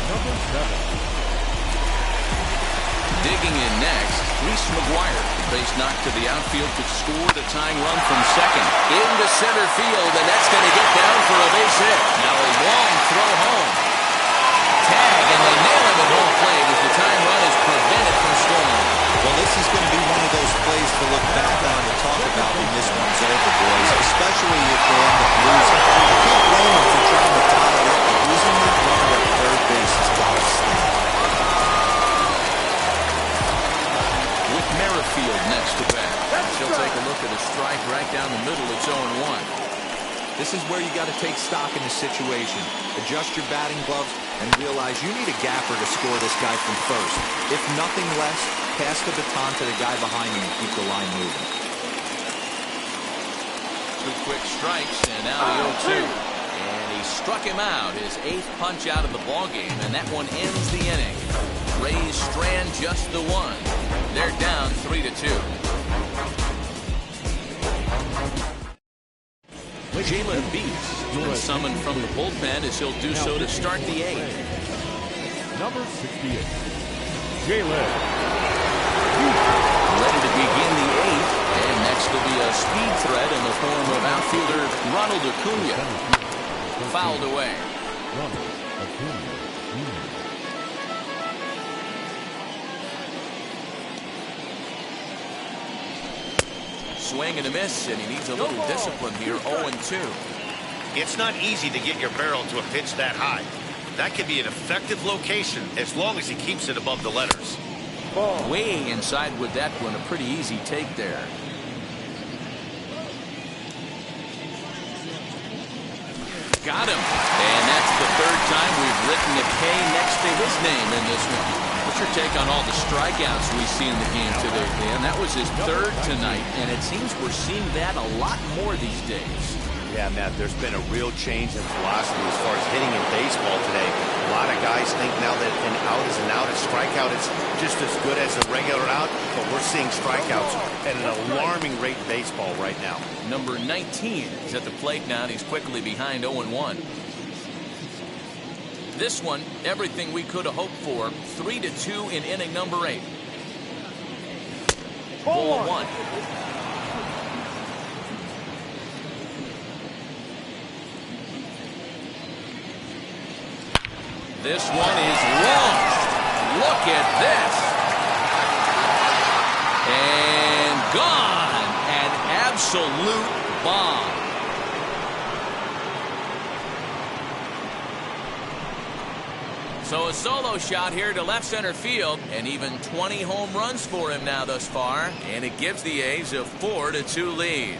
Number 7. Digging in next, Reese McGuire. Base knock to the outfield could score the tying run from second. Into center field, and that's going to get down for a base hit. Now a long throw home. Tag, and they nail him at home plate as the tying run is prevented from scoring. Well, this is going to be one of those plays to look back on and talk about when this one's over, boys, especially if they end up losing. You can't blame them for trying to tie it up. Losing that runner at third base has got to stay. With Merrifield next to bat. She'll take a look at a strike right down the middle. It's 0-1. This is where you got to take stock in the situation. Adjust your batting gloves and realize you need a gapper to score this guy from first. If nothing less, pass the baton to the guy behind you and keep the line moving. 2 quick strikes, and now the 0-2. And he struck him out, his 8th punch out of the ballgame, and that one ends the inning. Rays strand just the 1. They're down 3-2. Jalen Beats been summoned from the bullpen as he'll do so to start the 8th. Number 68, Jalen. Ready to begin the 8th, and next will be a speed threat in the form of outfielder Ronald Acuna. Fouled away. Ronald Acuna. Swing and a miss, and he needs a little discipline here. 0-2. It's not easy to get your barrel to a pitch that high. That could be an effective location as long as he keeps it above the letters. Way inside with that one, a pretty easy take there. Got him. And that's the 3rd time we've written a K next to his name in this one. What's your take on all the strikeouts we see in the game today, Dan? That was his 3rd tonight, and it seems we're seeing that a lot more these days. Yeah, Matt, there's been a real change in philosophy as far as hitting in baseball today. A lot of guys think now that an out is an out, a strikeout is just as good as a regular out, but we're seeing strikeouts at an alarming rate in baseball right now. Number 19 is at the plate now, and he's quickly behind 0-1. This one, everything we could have hoped for. 3-2 in inning number 8. Ball 1. This one is launched. Look at this. And gone. An absolute bomb. So a solo shot here to left center field, and even 20 home runs for him now thus far, and it gives the A's a 4-2 lead.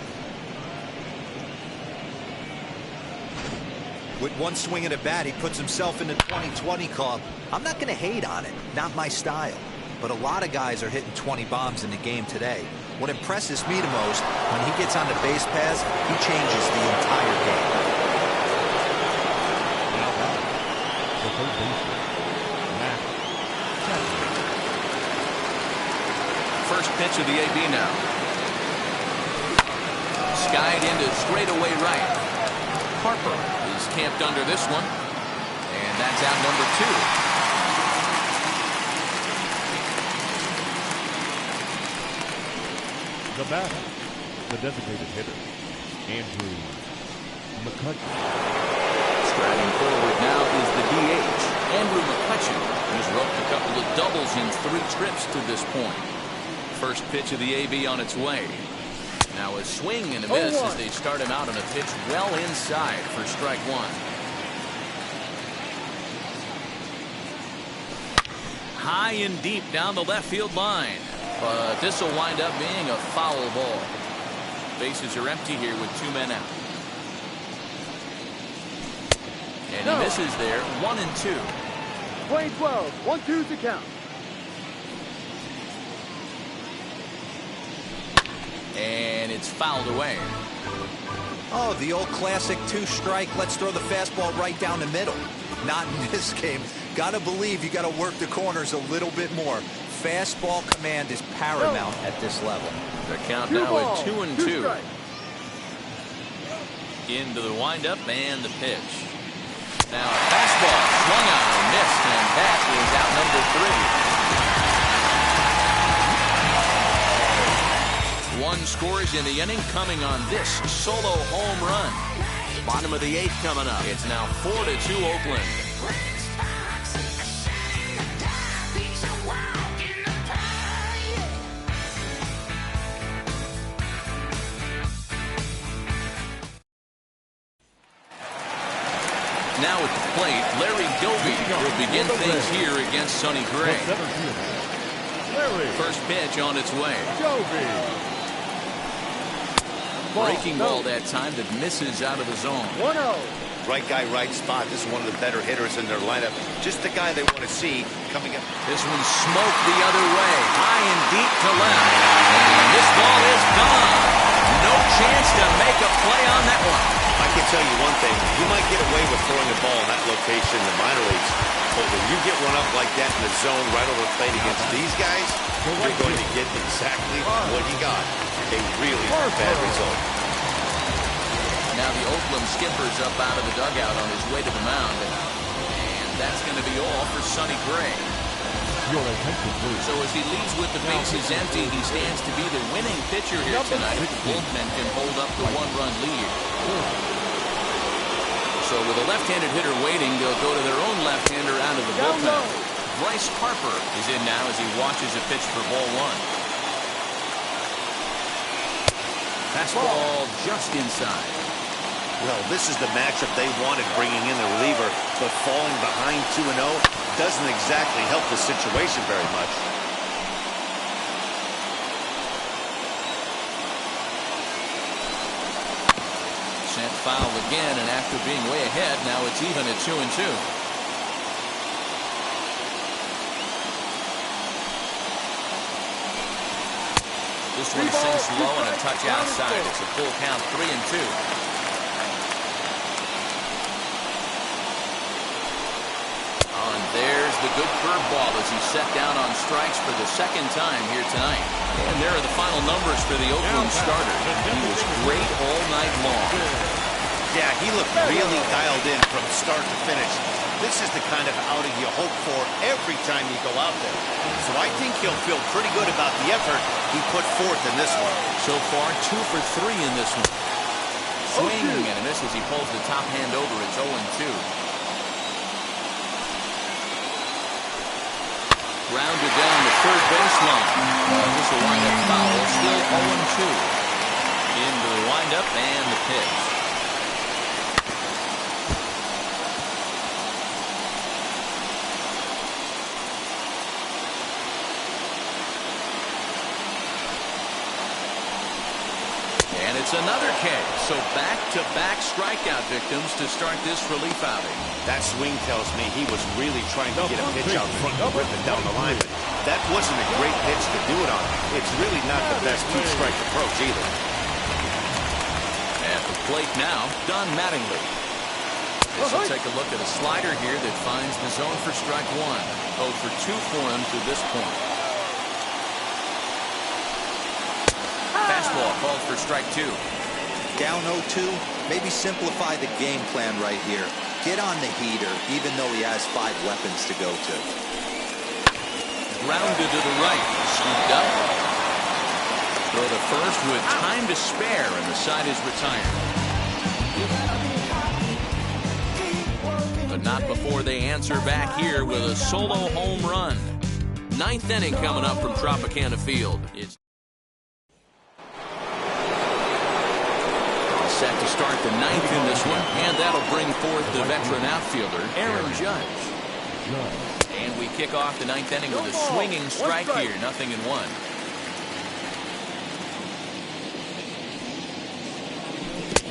With one swing at a bat, he puts himself in the 2020 club. I'm not going to hate on it. Not my style. But a lot of guys are hitting 20 bombs in the game today. What impresses me the most, when he gets on the base paths, he changes the entire game. Now back, the third baseman, Matt Chapman. First pitch of the AB now. Skied into straightaway right. Harper is camped under this one, and that's out number 2. The batter, the designated hitter, Andrew McCutcheon. Striding forward now is the DH, Andrew McCutcheon. He's roped a couple of doubles in 3 trips to this point. First pitch of the AB on its way. Now a swing and a miss as they start him out on a pitch well inside for strike 1. High and deep down the left field line. But this will wind up being a foul ball. Bases are empty here with 2 men out. And he misses there. 1-2. Play 12. 1-2's the count. And it's fouled away. Oh, the old classic 2-strike. Let's throw the fastball right down the middle. Not in this game. Gotta believe you gotta work the corners a little bit more. Fastball command is paramount at this level. The count now at 2-2. Into the windup and the pitch. Now a fastball swung on and missed, and that is out number 3. 1 scores in the inning coming on this solo home run. Bottom of the 8th coming up. It's now 4-2 Oakland. Now at the plate, Larry Doby will begin things here against Sonny Gray. First pitch on its way. Breaking ball that time that misses out of the zone. 1-0. Right guy, right spot. This is one of the better hitters in their lineup. Just the guy they want to see coming up. This one smoked the other way. High and deep to left. And this ball is gone. No chance to make a play on that one. I can tell you one thing. You might get away with throwing a ball in that location in the minor leagues. But when you get one up like that in the zone right over the plate against these guys, you're going to get exactly what you got. A really bad result. Now the Oakland skipper's up out of the dugout on his way to the mound. And that's going to be all for Sonny Gray. Your attention, please. So as he leaves with the bases empty, he stands to be the winning pitcher here tonight. The bullpen can hold up the one-run lead. So with a left-handed hitter waiting, they'll go to their own left-hander out of the bullpen. Bryce Harper is in now as he watches a pitch for ball one. Fastball just inside. Well, this is the matchup they wanted, bringing in the reliever, but falling behind 2-0 doesn't exactly help the situation very much. Sent foul again, and after being way ahead, now it's even at 2-2. This one sinks low and a touch outside. It's a full count, 3-2. And there's the good curveball as he's set down on strikes for the second time here tonight. And there are the final numbers for the Oakland starter. He was great all night long. Yeah, he looked really dialed in from start to finish. This is the kind of outing you hope for every time you go out there. So I think he'll feel pretty good about the effort he put forth in this one. So far, 2 for 3 in this one. Swing and a miss as he pulls the top hand over. It's 0-2. Grounded down the third baseline. This will wind up foul. Still 0-2. Into the windup and the pitch. And it's another K. So back-to-back strikeout victims to start this relief outing. That swing tells me he was really trying to get a pitch out front and rip it down the line. But that wasn't a great pitch to do it on. It's really not the best two-strike approach either. At the plate now, Don Mattingly. This will take a look at a slider here that finds the zone for strike one. 0 for 2 for him to this point. Fastball called for strike 2. Down 0-2, maybe simplify the game plan right here. Get on the heater, even though he has 5 weapons to go to. Grounded to the right, scooped up. Throw to first with time to spare, and the side is retired. But not before they answer back here with a solo home run. 9th inning coming up from Tropicana Field. It's set to start the 9th in this one, and that'll bring forth the veteran outfielder, Aaron Judge. And we kick off the 9th inning with a swinging strike here, 0-1.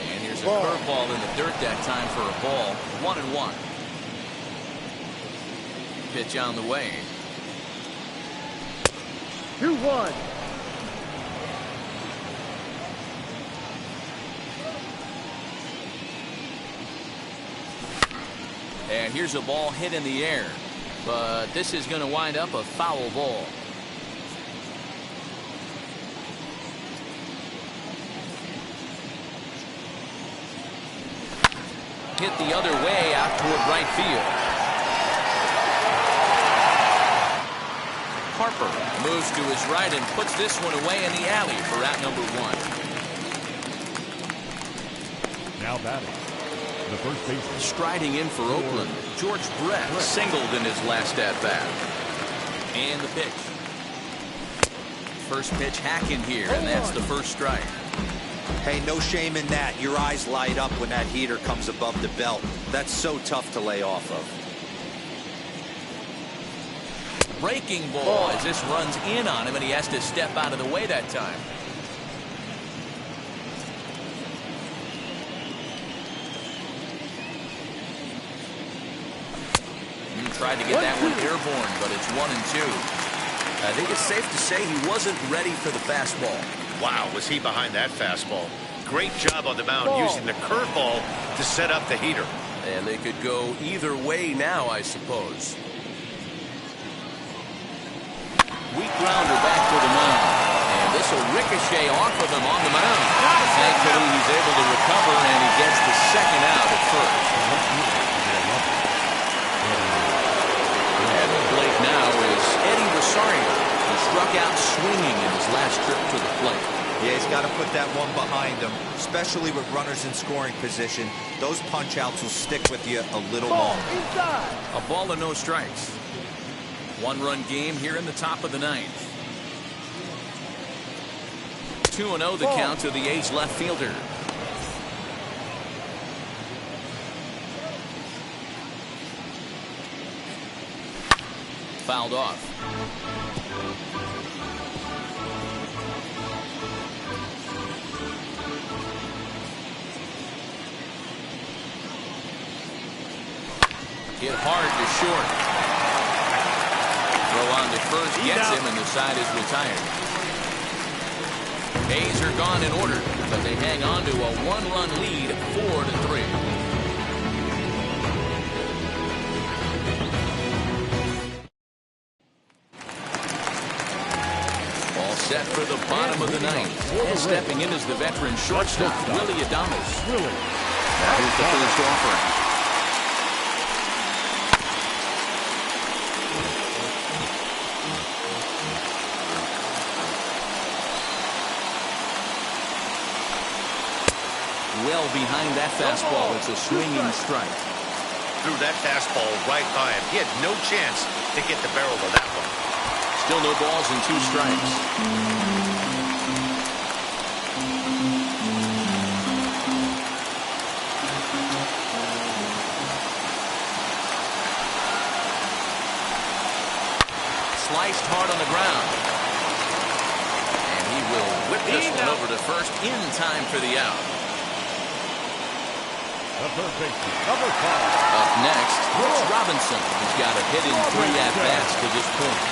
And here's a curveball in the dirt that time for a ball, 1-1. Pitch on the way. 2-1. And here's a ball hit in the air, but this is going to wind up a foul ball. Hit the other way out toward right field. Harper moves to his right and puts this one away in the alley for out number 1. Now batting. The first baseman. Striding in for Oakland, George Brett singled in his last at-bat. And the pitch. First pitch hacking here, and that's the first strike. Hey, no shame in that. Your eyes light up when that heater comes above the belt. That's so tough to lay off of. Breaking ball as this runs in on him, and he has to step out of the way that time. Tried to get that one airborne, but it's 1-2. I think it's safe to say he wasn't ready for the fastball. Wow, was he behind that fastball. Great job on the mound using the curveball to set up the heater. And they could go either way now, I suppose. Weak grounder back to the mound. And this will ricochet off of him on the mound. Thankfully, he's able to recover, and he gets the second out at first. At the plate now is Eddie Rosario, who struck out swinging in his last trip to the plate. Yeah, he's got to put that one behind him, especially with runners in scoring position. Those punch-outs will stick with you a little longer. A ball and no strikes. One-run game here in the top of the ninth. 2-0 the count to the A's left fielder. Fouled off. Hit hard to short. Throw on to first gets him, and the side is retired. A's are gone in order, but they hang on to a one-run lead, 4-3. All set for the bottom of the ninth. And stepping in is the veteran shortstop, Willie Adames. Here's the first offering. Well behind that fastball. It's a swinging strike. Threw that fastball right by him. He had no chance to get the barrel of that one. Still no balls and 2 strikes. Sliced hard on the ground. And he will whip this one over to first in time for the out. Number 5. Up next, Brooks Robinson, who's got a hit in 3 at-bats to this point.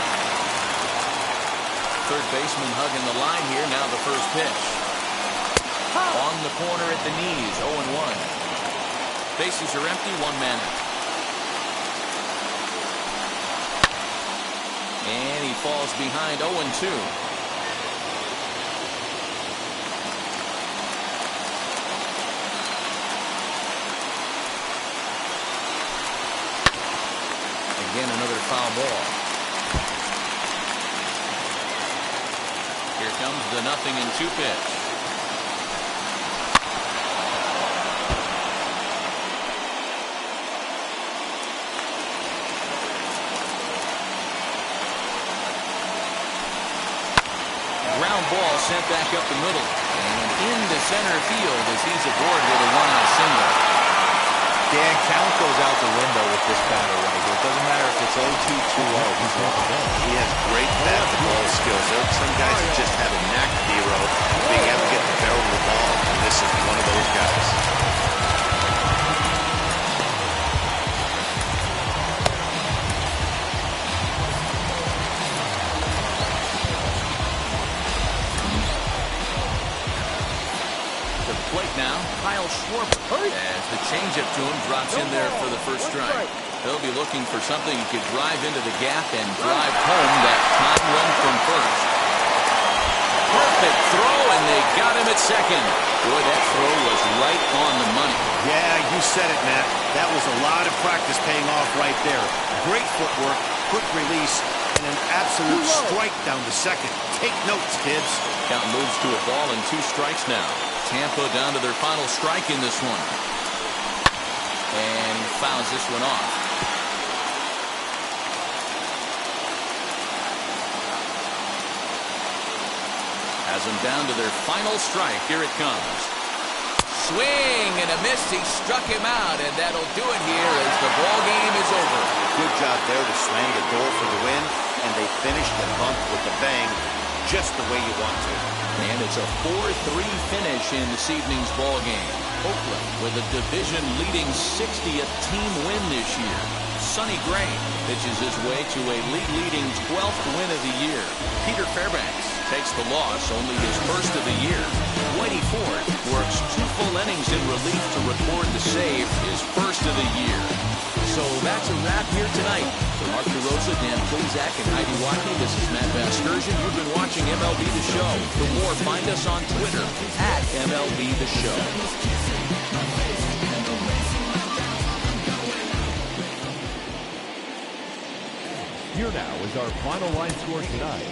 Third baseman hugging the line here. Now the first pitch. On the corner at the knees, 0-1. Bases are empty, 1 man out. And he falls behind, 0-2. Again, another foul ball. Here comes the 0-2 pitch. Ground ball sent back up the middle. And into center field as he's aboard with a 1-out single. Dan, count goes out the window with this batter right here. It doesn't matter if it's 0-2, 2-0. He has great bat to ball skills. There are some guys that just have a knack for being able to get the barrel of the ball, and this is one of those guys. To the plate now, Kyle Schwarber. As the changeup to him drops in there for the first strike. They'll be looking for something he could drive into the gap and drive home that time run from first. Perfect throw, and they got him at second. Boy, that throw was right on the money. Yeah, you said it, Matt. That was a lot of practice paying off right there. Great footwork, quick release, and an absolute strike down to second. Take notes, kids. Count moves to a ball and 2 strikes now. Tampa down to their final strike in this one. And he fouls this one off. Has them down to their final strike. Here it comes. Swing and a miss. He struck him out, and that'll do it here as the ball game is over. Good job there to slam the door for the win, and they finished the month with a bang, just the way you want to. And it's a 4-3 finish in this evening's ball game. Oakland with a division-leading 60th team win this year. Sonny Gray pitches his way to a league-leading 12th win of the year. Peter Fairbanks takes the loss, only his first of the year. Whitey Ford works 2 full innings in relief to record the save, his first of the year. So that's a wrap here tonight. For Mark DeRosa, Dan Plezak, and Heidi Watkey, this is Matt Vasgersian. You've been watching MLB The Show. For more, find us on Twitter at MLB The Show. Here now is our final line score tonight.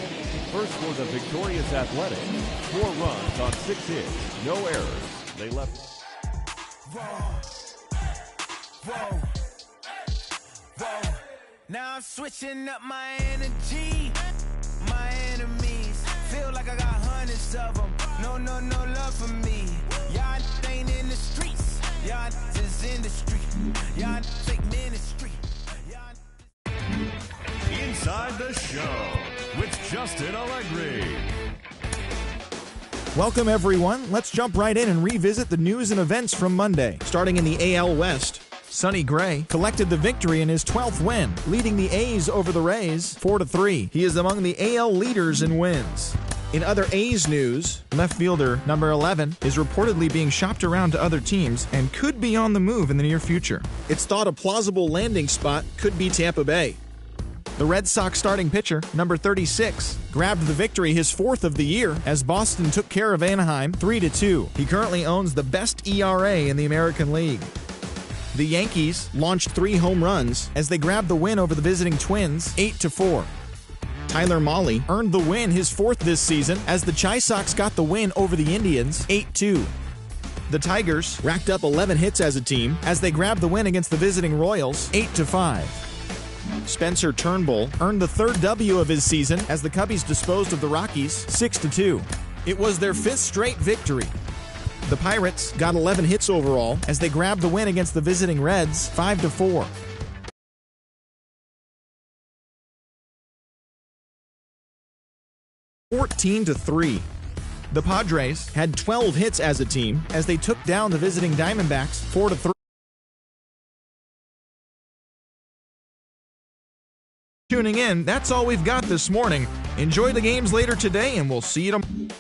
First for the victorious Athletics, 4 runs on 6 hits, no errors. They left. Whoa. Now I'm switching up my energy. My enemies feel like I got hundreds of them. No love for me. Y'all ain't in the streets. Y'all is in the street. Y'all take ministry. Inside the Show with Justin Allegri. Welcome, everyone. Let's jump right in and revisit the news and events from Monday. Starting in the AL West, Sonny Gray collected the victory in his 12th win, leading the A's over the Rays 4-3. He is among the AL leaders in wins. In other A's news, left fielder number 11 is reportedly being shopped around to other teams and could be on the move in the near future. It's thought a plausible landing spot could be Tampa Bay. The Red Sox starting pitcher, number 36, grabbed the victory, his 4th of the year, as Boston took care of Anaheim 3-2. He currently owns the best ERA in the American League. The Yankees launched 3 home runs as they grabbed the win over the visiting Twins 8-4. Tyler Mahle earned the win, his 4th this season, as the Chi Sox got the win over the Indians 8-2. The Tigers racked up 11 hits as a team as they grabbed the win against the visiting Royals 8-5. Spencer Turnbull earned the 3rd W of his season as the Cubbies disposed of the Rockies 6-2. It was their 5th straight victory. The Pirates got 11 hits overall as they grabbed the win against the visiting Reds 5-4. (14-3). The Padres had 12 hits as a team as they took down the visiting Diamondbacks 4-3. Tuning in, that's all we've got this morning. Enjoy the games later today, and we'll see you tomorrow.